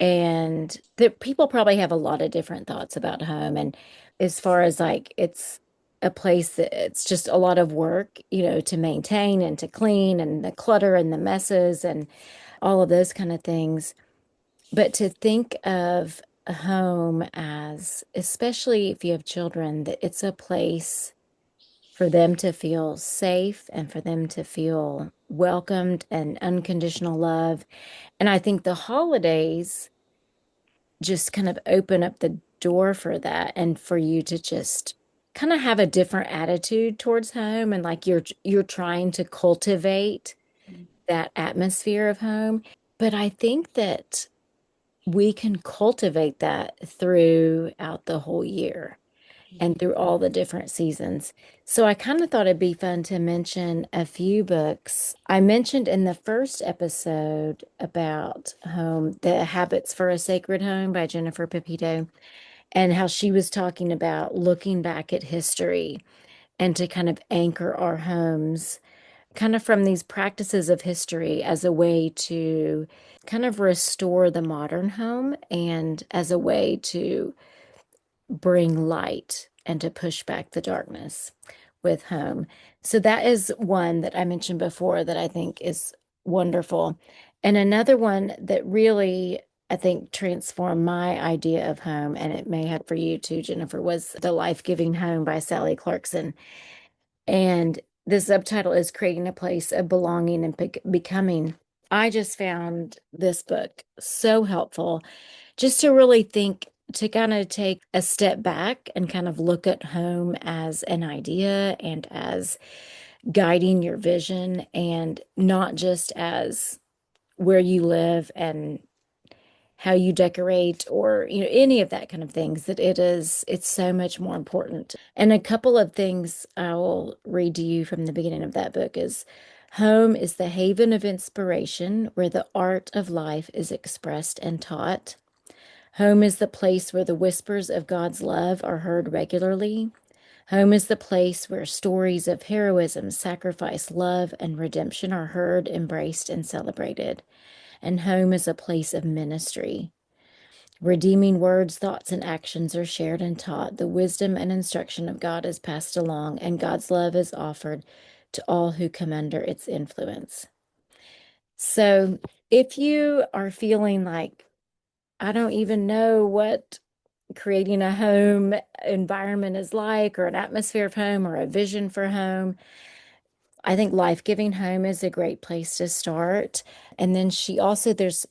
And the people probably have a lot of different thoughts about home. And as far as like it's a place that it's just a lot of work, to maintain and to clean, and the clutter and the messes and all of those kind of things. But to think of a home as, especially if you have children, that it's a place for them to feel safe and for them to feel welcomed and unconditional love. And I think the holidays just kind of open up the door for that, and for you to just kind of have a different attitude towards home, and like you're trying to cultivate that atmosphere of home. But I think that we can cultivate that throughout the whole year and through all the different seasons. So I kind of thought it'd be fun to mention a few books. I mentioned in the first episode about home, The Habits for a Sacred Home by Jennifer Pepito, and how she was talking about looking back at history and to kind of anchor our homes kind of from these practices of history as a way to kind of restore the modern home and as a way to bring light and to push back the darkness with home. So that is one that I mentioned before that I think is wonderful. And another one that really, I think, transformed my idea of home, and it may have for you too, Jennifer, was The Life-Giving Home by Sally Clarkson. And the subtitle is Creating a Place of Belonging and Becoming. I just found this book so helpful just to really think, to kind of take a step back and kind of look at home as an idea and as guiding your vision, and not just as where you live and how you decorate or any of that kind of things. That it's so much more important. And a couple of things I will read to you from the beginning of that book is: home is the haven of inspiration where the art of life is expressed and taught. Home is the place where the whispers of God's love are heard regularly. Home is the place where stories of heroism, sacrifice, love, and redemption are heard, embraced, and celebrated. And home is a place of ministry. Redeeming words, thoughts, and actions are shared and taught. The wisdom and instruction of God is passed along, and God's love is offered to all who come under its influence. So, if you are feeling like, I don't even know what creating a home environment is like, or an atmosphere of home, or a vision for home, I think Life-Giving Home is a great place to start. And then there's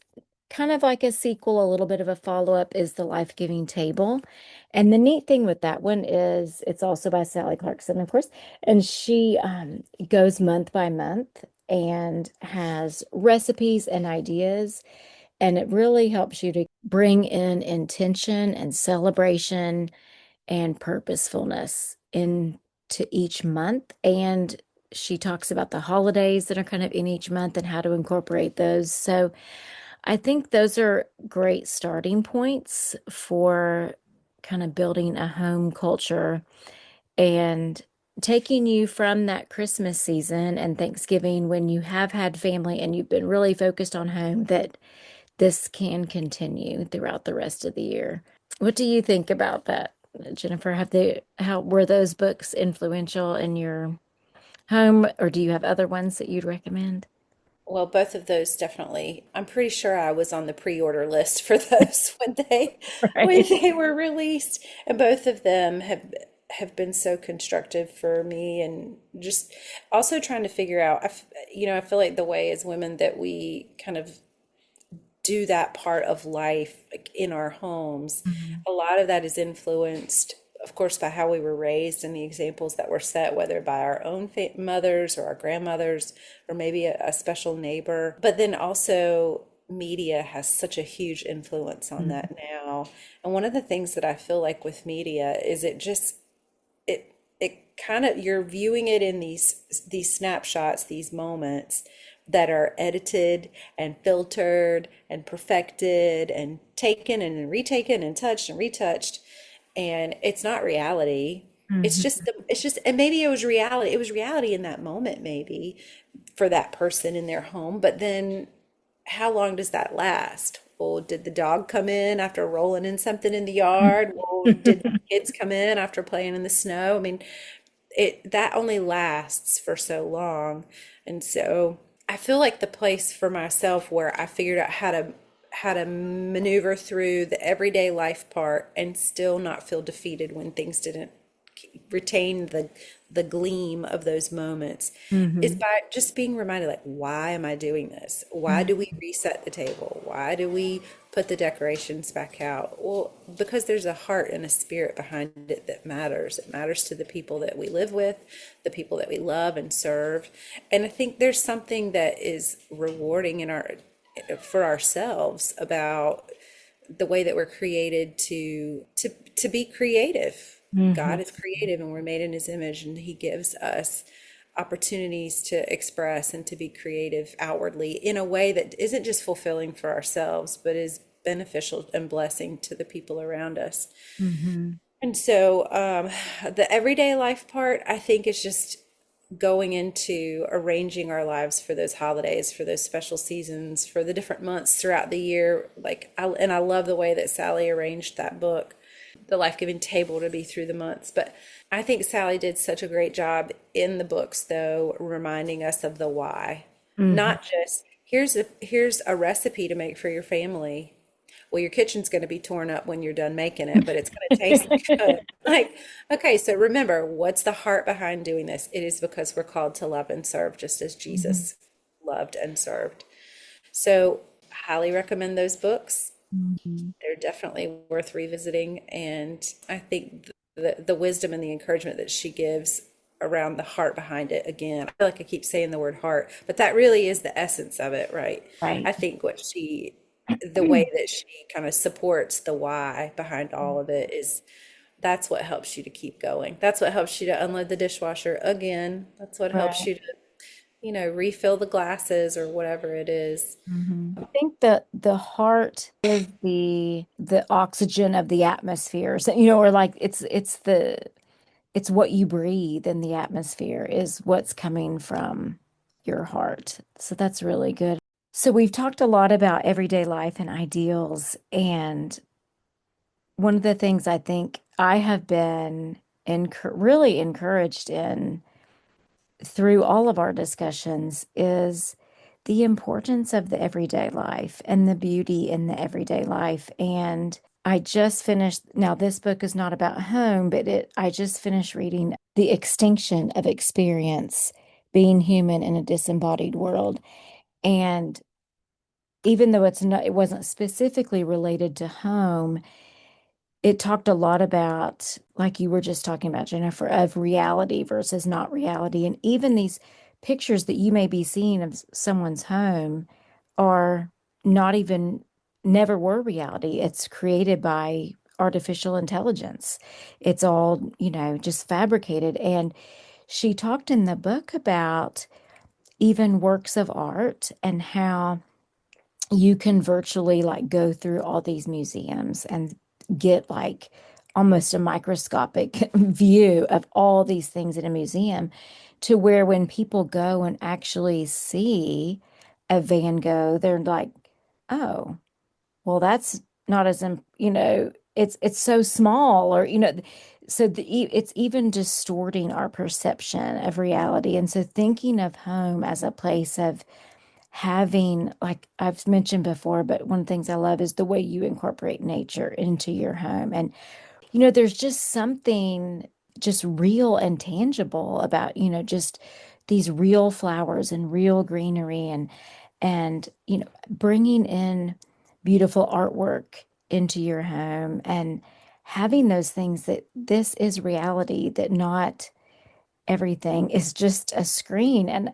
kind of like a sequel, a little bit of a follow-up, is The Life-Giving Table. And the neat thing with that one is it's also by Sally Clarkson, of course, and she goes month by month and has recipes and ideas. And it really helps you to bring in intention and celebration and purposefulness into each month. And she talks about the holidays that are kind of in each month and how to incorporate those. So I think those are great starting points for kind of building a home culture and taking you from that Christmas season and Thanksgiving, when you have had family and you've been really focused on home, that this can continue throughout the rest of the year. What do you think about that, Jennifer? How were those books influential in your home, or do you have other ones that you'd recommend? Well, both of those definitely. I'm pretty sure I was on the pre-order list for those when Right. they were released, and both of them have been so constructive for me, and just also trying to figure out. I feel like the way as women that we kind of do that part of life, like in our homes, Mhm. a lot of that is influenced, of course, by how we were raised and the examples that were set, whether by our own mothers or our grandmothers, or maybe a special neighbor. But then also, media has such a huge influence on Mhm. that now. And one of the things that I feel like with media is it kind of, you're viewing it in these snapshots, these moments that are edited and filtered and perfected and taken and retaken and touched and retouched, and it's not reality. Mhm. It's just, and maybe it was reality in that moment, maybe for that person in their home, but then how long does that last? Well, did the dog come in after rolling in something in the yard? Well, did the kids come in after playing in the snow? I mean, it that only lasts for so long. And so I feel like the place for myself where I figured out how to maneuver through the everyday life part and still not feel defeated when things didn't retain the gleam of those moments is Mhm. by just being reminded, like, why am I doing this? Why do we reset the table? Why do we put the decorations back out? Well, because there's a heart and a spirit behind it that matters. It matters to the people that we live with, the people that we love and serve. And I think there's something that is rewarding in our for ourselves about the way that we're created to be creative. God Mhm. is creative and we're made in his image, and he gives us opportunities to express and to be creative outwardly in a way that isn't just fulfilling for ourselves, but is beneficial and blessing to the people around us. Mhm. And so the everyday life part, I think, is just going into arranging our lives for those holidays, for those special seasons, for the different months throughout the year. And I love the way that Sally arranged that book, the life-giving table, to be through the months. But I think Sally did such a great job in the books, though, reminding us of the why. Mhm. Not just here's a recipe to make for your family. Well, your kitchen's going to be torn up when you're done making it, but it's going to taste good. Like, okay, so remember, what's the heart behind doing this? It is because we're called to love and serve just as Mhm. Jesus loved and served. So, highly recommend those books. Mhm. They're definitely worth revisiting. And I think the wisdom and the encouragement that she gives around the heart behind it, again, I feel like I keep saying the word heart, but that really is the essence of it, right? Right. I think the way that she kind of supports the why behind all of it is that's what helps you to keep going. That's what helps you to unload the dishwasher again. That's what helps Right. you to, refill the glasses or whatever it is. Mhm. I think that the heart is the oxygen of the atmosphere. So, or like it's what you breathe in the atmosphere is what's coming from your heart. So that's really good. So we've talked a lot about everyday life and ideals, and one of the things I think I have been really encouraged in through all of our discussions is the importance of the everyday life and the beauty in the everyday life. And I just finished, now this book is not about home, but I just finished reading The Extinction of Experience, Being Human in a Disembodied World. And even though it wasn't specifically related to home, it talked a lot about, like you were just talking about, Jennifer, of reality versus not reality. And even these pictures that you may be seeing of someone's home are not even, never were reality. It's created by artificial intelligence. It's all, just fabricated. And she talked in the book about even works of art and how you can virtually like go through all these museums and get like almost a microscopic view of all these things in a museum to where when people go and actually see a Van Gogh, they're like, oh, well, that's not as, it's so small or, so it's even distorting our perception of reality. And so thinking of home as a place of having, like I've mentioned before, but one of the things I love is the way you incorporate nature into your home. And, there's just something just real and tangible about, just these real flowers and real greenery and, bringing in beautiful artwork into your home and having those things that this is reality, that not everything is just a screen. And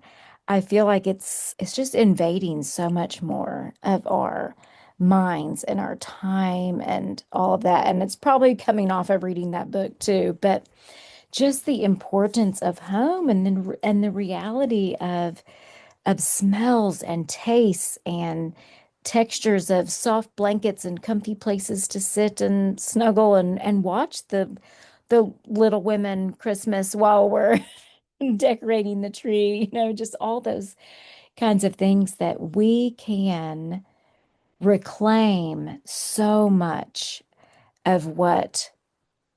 I feel like it's just invading so much more of our minds and our time and all of that. And it's probably coming off of reading that book too, but just the importance of home and the reality of smells and tastes and textures of soft blankets and comfy places to sit and snuggle and watch the Little Women Christmas while we're decorating the tree, just all those kinds of things that we can reclaim so much of what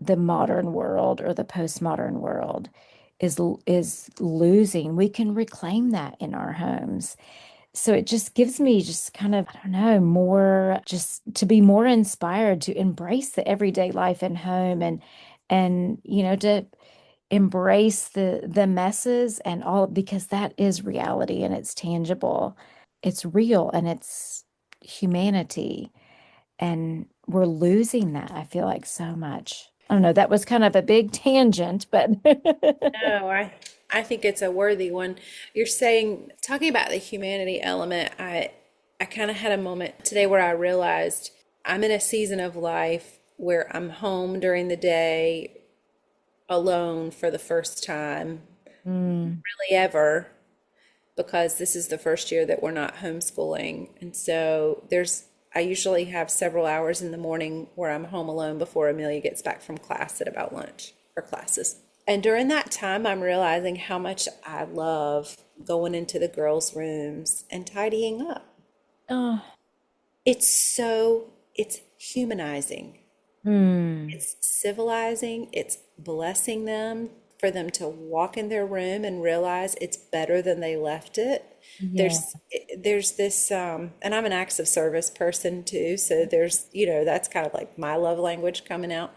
the modern world or the postmodern world is losing. We can reclaim that in our homes. So it just gives me just kind of, I don't know, more just to be more inspired to embrace the everyday life and home and to embrace the messes and all because that is reality and it's tangible. It's real and it's humanity. And we're losing that, I feel like so much. I don't know, that was kind of a big tangent, but No, I think it's a worthy one. You're saying talking about the humanity element, I kind of had a moment today where I realized I'm in a season of life where I'm home during the day alone for the first time, Mm, really ever, because this is the first year that we're not homeschooling. And so I usually have several hours in the morning where I'm home alone before Amelia gets back from class at about lunch or classes. And during that time, I'm realizing how much I love going into the girls' rooms and tidying up. oh, It's humanizing. mm, It's civilizing. It's blessing them for them to walk in their room and realize it's better than they left it. yeah. There's this, and I'm an acts of service person too. So that's kind of like my love language coming out.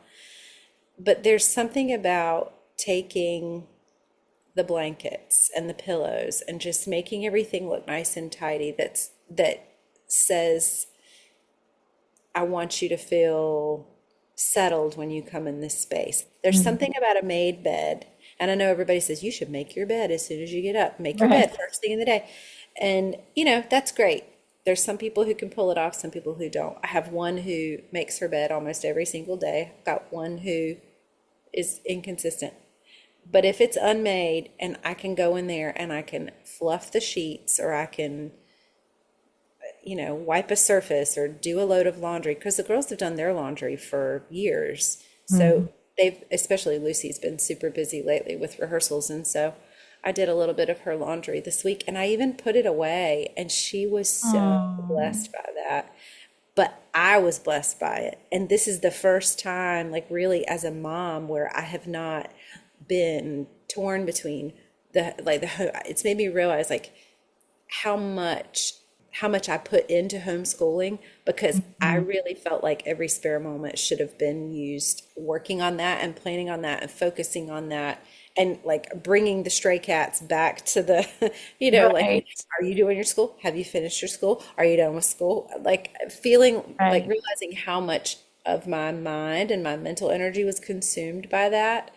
But there's something about taking the blankets and the pillows and just making everything look nice and tidy that says, I want you to feel settled when you come in this space. There's Mm, something about a made bed. And I know everybody says you should make your bed as soon as you get up. Make your right. bed first thing in the day. And, that's great. There's some people who can pull it off, some people who don't. I have one who makes her bed almost every single day. I've got one who is inconsistent. But if it's unmade and I can go in there and I can fluff the sheets or I can, wipe a surface or do a load of laundry, because the girls have done their laundry for years. Mm, So especially Lucy's been super busy lately with rehearsals. And so I did a little bit of her laundry this week and I even put it away. And she was so oh, blessed by that. But I was blessed by it. And this is the first time, like really as a mom, where I have not been torn between it's made me realize like how much how much I put into homeschooling because I mhm. really felt like every spare moment should have been used working on that and planning on that and focusing on that and like bringing the stray cats back to the like, Right, are you doing your school? Have you finished your school? Are you done with school? Like feeling like right. realizing how much of my mind and my mental energy was consumed by that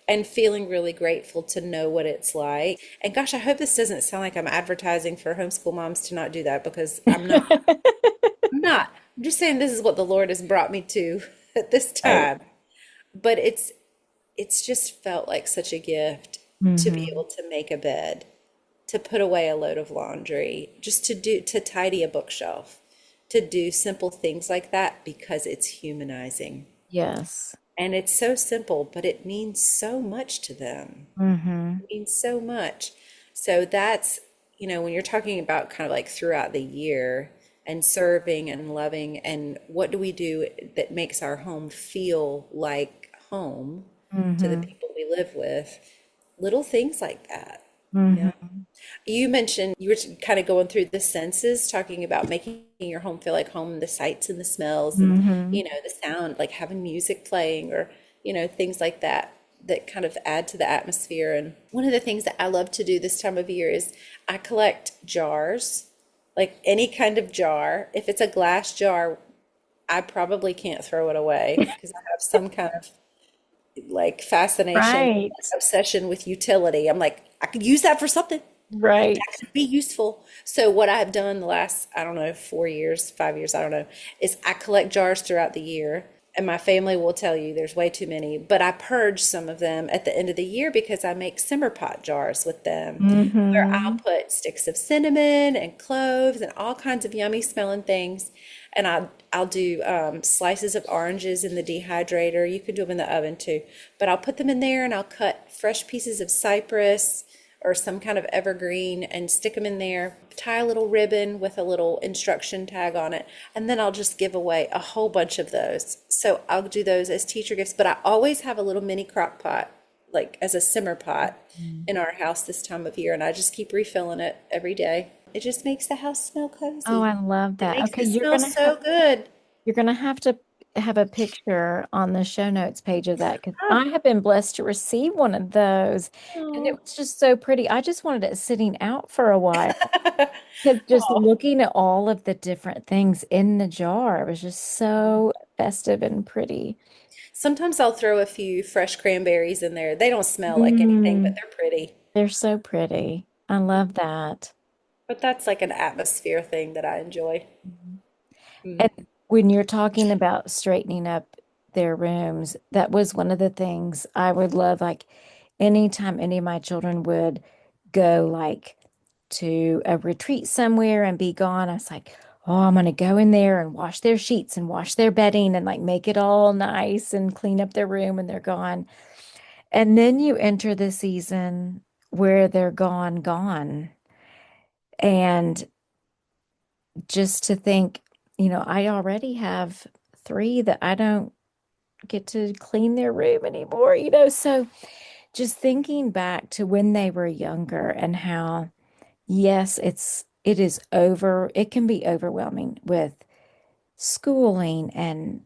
and feeling really grateful to know what it's like. And gosh, I hope this doesn't sound like I'm advertising for homeschool moms to not do that because I'm not. I'm not. I'm just saying this is what the Lord has brought me to at this Right. time. But it's just felt like such a gift to be Hmm. able to make a bed, to put away a load of laundry, just to tidy a bookshelf, to do simple things like that because it's humanizing. Yes. And it's so simple, but it means so much to them. Hmm. Means so much. So that's, when you're talking about kind of like throughout the year and serving and loving and what do we do that makes our home feel like home to the Hmm. people we live with, little things like that. Hmm. Yeah. You mentioned you were kind of going through the senses, talking about making your home feel like home, the sights and the smells and, Hmm. the sound, like having music playing or, things like that that kind of add to the atmosphere. And one of the things that I love to do this time of year is I collect jars, like any kind of jar. If it's a glass jar, I probably can't throw it away because I have some kind of like fascination, Right. obsession with utility. I'm like, I could use that for something Right. that could be useful. So what I've done the last, I don't know, 4 years, 5 years, I don't know, is I collect jars throughout the year. And my family will tell you there's way too many, but I purge some of them at the end of the year because I make simmer pot jars with them where I'll Hmm. put sticks of cinnamon and cloves and all kinds of yummy smelling things. And I'll do slices of oranges in the dehydrator. You can do them in the oven too. But I'll put them in there and I'll cut fresh pieces of cypress or some kind of evergreen and stick them in there, tie a little ribbon with a little instruction tag on it, and then I'll just give away a whole bunch of those. So I'll do those as teacher gifts, but I always have a little mini crock pot, like as a simmer pot in our house this time of year, and I just keep refilling it every day. It just makes the house smell Oh, cozy. I love It that. makes Okay, it smell so good. you're gonna have to have a picture on the show notes page of that because Ah. I have been blessed to receive one of those, and it Oh. was just so pretty. I just wanted it sitting out for a while because just Oh. looking at all of the different things in the jar, it was just so festive and pretty. Sometimes I'll throw a few fresh cranberries in there. They don't smell like anything, but Mm, they're pretty. they're so pretty. I love that. But that's like an atmosphere thing that I enjoy. And Mm. when you're talking about straightening up their rooms, that was one of the things I would love. Like anytime any of my children would go like to a retreat somewhere and be gone, I was like, oh, I'm gonna go in there and wash their sheets and wash their bedding and like make it all nice and clean up their room when they're gone. And then you enter the season where they're gone. And just to think, I already have three that I don't get to clean their room anymore. So just thinking back to when they were younger and how, yes, it can be overwhelming with schooling and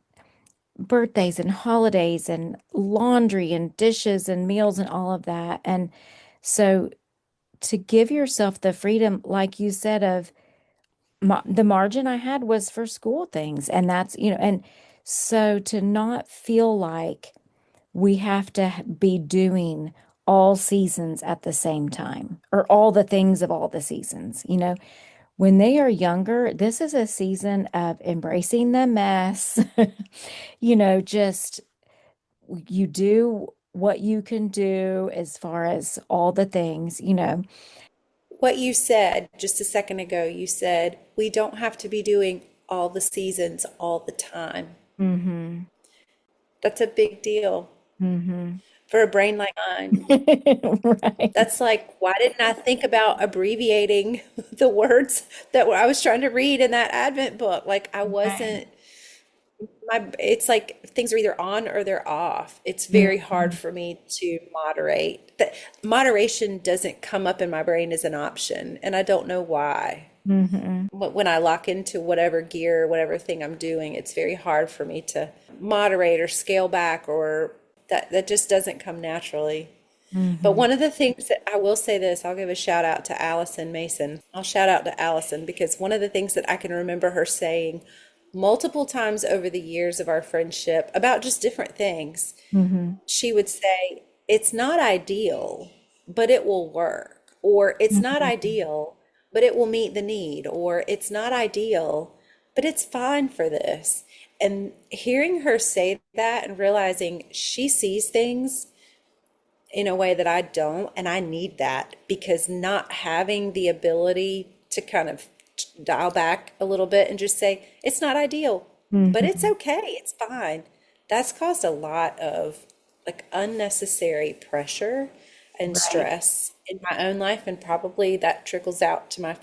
birthdays and holidays and laundry and dishes and meals and all of that. And so to give yourself the freedom, like you said, of the margin I had was for school things. And and so to not feel like we have to be doing all seasons at the same time or all the things of all the seasons. When they are younger, this is a season of embracing the mess. Just you do what you can do as far as all the things. What you said just a second ago, you said we don't have to be doing all the seasons all the time. Mm-hmm. That's a big deal Mm-hmm. for a brain like mine. Right. That's like, why didn't I think about abbreviating the words that I was trying to read in that Advent book? Like I Right. wasn't it's like things are either on or they're off. It's very hard Mm-hmm. for me to moderate. That moderation doesn't come up in my brain as an option, and I don't know why. Mm-hmm. When I lock into whatever gear, whatever thing I'm doing, it's very hard for me to moderate or scale back or that just doesn't come naturally. But Mm-hmm. one of the things that I will say this, I'll give a shout out to Allison Mason. I'll shout out to Allison because one of the things that I can remember her saying multiple times over the years of our friendship about just different things, Mm-hmm. she would say, it's not ideal, but it will work. Or it's not Mm-hmm. ideal, but it will meet the need. Or it's not ideal, but it's fine for this. And hearing her say that and realizing she sees things in a way that I don't, and I need that because not having the ability to kind of dial back a little bit and just say, it's not ideal, but it's Mm-hmm. okay, it's fine. That's caused a lot of like unnecessary pressure and Right. stress in my own life, and probably that trickles out to my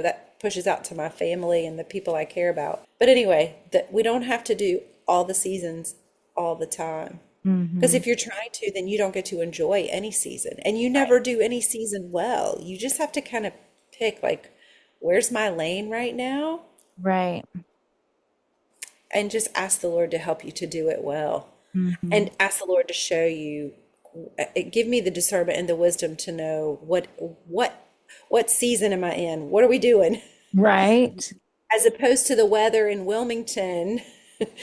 that pushes out to my family and the people I care about. But anyway, that we don't have to do all the seasons all the time. Because Mm-hmm. if you're trying to, then you don't get to enjoy any season, and you Right. never do any season well. You just have to kind of pick, like, where's my lane right now? Right. And just ask the Lord to help you to do it well. Mm-hmm. And ask the Lord to show you, give me the discernment and the wisdom to know what season am I in? What are we doing? Right. As opposed to the weather in Wilmington,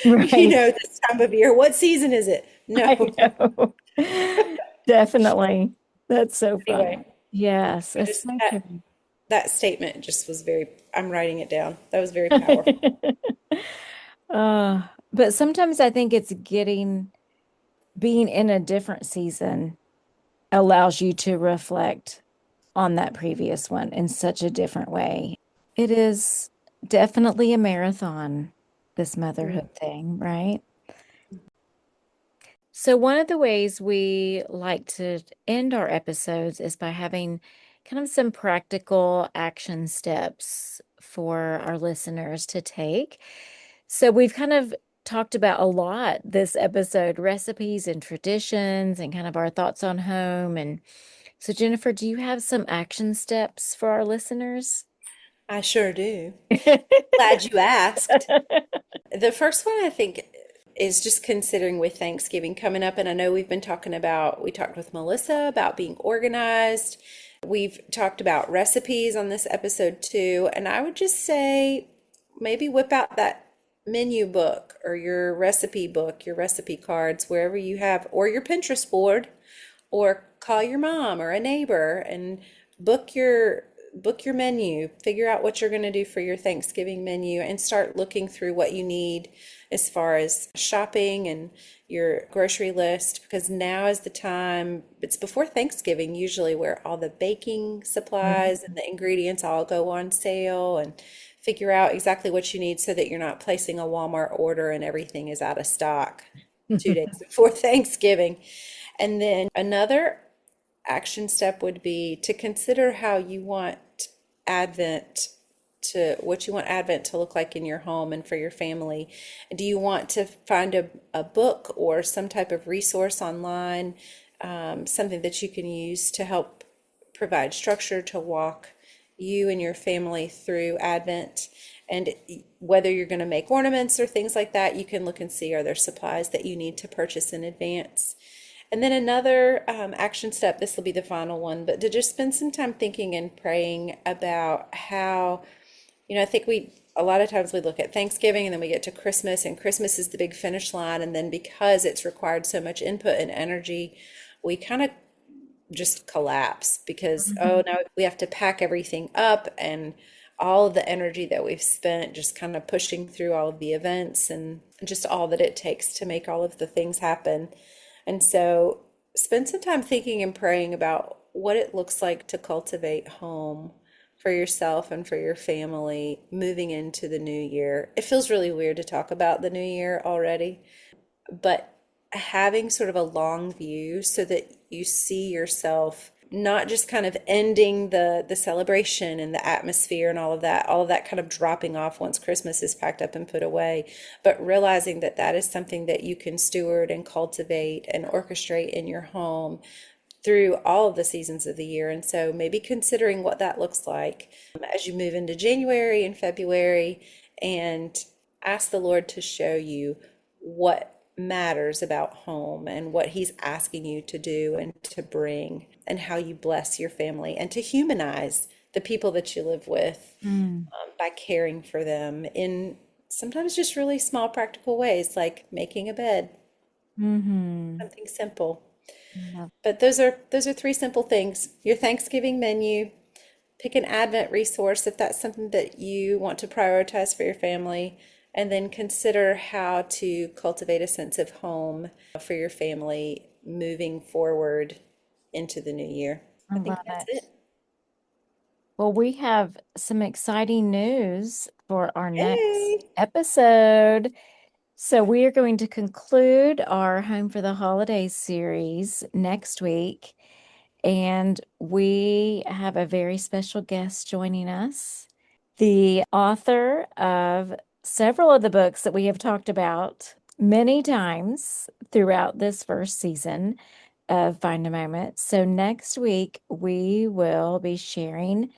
Right. this time of year. What season is it? I No. know. Definitely. That's so Anyway, funny. Yes, I it's just so true. that statement just was very, I'm writing it down. That was very powerful. Uh, but sometimes I think it's being in a different season allows you to reflect on that previous one in such a different way. It is definitely a marathon, this motherhood thing, right? So, one of the ways we like to end our episodes is by having kind of some practical action steps for our listeners to take. So, we've kind of talked about a lot this episode, recipes and traditions and kind of our thoughts on home. And so, Jennifer, do you have some action steps for our listeners? I sure do. Glad you asked. The first one I think is just considering with Thanksgiving coming up. And I know we talked with Melissa about being organized. We've talked about recipes on this episode too. And I would just say maybe whip out that menu book or your recipe book, your recipe cards, wherever you have, or your Pinterest board, or call your mom or a neighbor and book your book your menu, figure out what you're going to do for your Thanksgiving menu, and start looking through what you need as far as shopping and your grocery list, because now is the time, it's before Thanksgiving usually, where all the baking supplies and the ingredients all go on sale, and figure out exactly what you need so that you're not placing a Walmart order and everything is out of stock 2 days before Thanksgiving. And then another action step would be to consider how you want Advent what you want Advent to look like in your home and for your family. Do you want to find a book or some type of resource online, something that you can use to help provide structure to walk you and your family through Advent? And whether you're going to make ornaments or things like that, you can look and see, are there supplies that you need to purchase in advance? And then another action step, this will be the final one, but to just spend some time thinking and praying about how, I think a lot of times we look at Thanksgiving and then we get to Christmas, and Christmas is the big finish line. And then because it's required so much input and energy, we kind of just collapse because, oh, Mhm. now we have to pack everything up, and all of the energy that we've spent just kind of pushing through all of the events and just all that it takes to make all of the things happen. And so spend some time thinking and praying about what it looks like to cultivate home for yourself and for your family moving into the new year. It feels really weird to talk about the new year already, but having sort of a long view so that you see yourself not just kind of ending the celebration and the atmosphere and all of that kind of dropping off once Christmas is packed up and put away, but realizing that that is something that you can steward and cultivate and orchestrate in your home through all of the seasons of the year. And so maybe considering what that looks like as you move into January and February, and ask the Lord to show you what matters about home and what He's asking you to do and to bring, and how you bless your family and to humanize the people that you live with, Mm. by caring for them in sometimes just really small practical ways, like making a bed, Mhm. something simple. Love- But those are three simple things. Your Thanksgiving menu, pick an Advent resource if that's something that you want to prioritize for your family, and then consider how to cultivate a sense of home for your family moving forward into the new year. I I love think that's it. it. Well, we have some exciting news for our next Yay! episode. So, we are going to conclude our Home for the Holidays series next week. And we have a very special guest joining us, the author of several of the books that we have talked about many times throughout this first season of Find a Moment. So next week, we will be sharing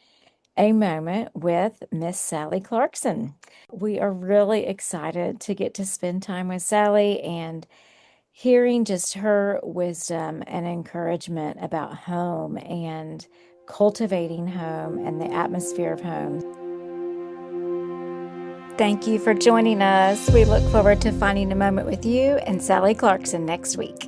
a moment with Miss Sally Clarkson. We are really excited to get to spend time with Sally and hearing just her wisdom and encouragement about home and cultivating home and the atmosphere of home. Thank you for joining us. We look forward to finding a moment with you and Sally Clarkson next week.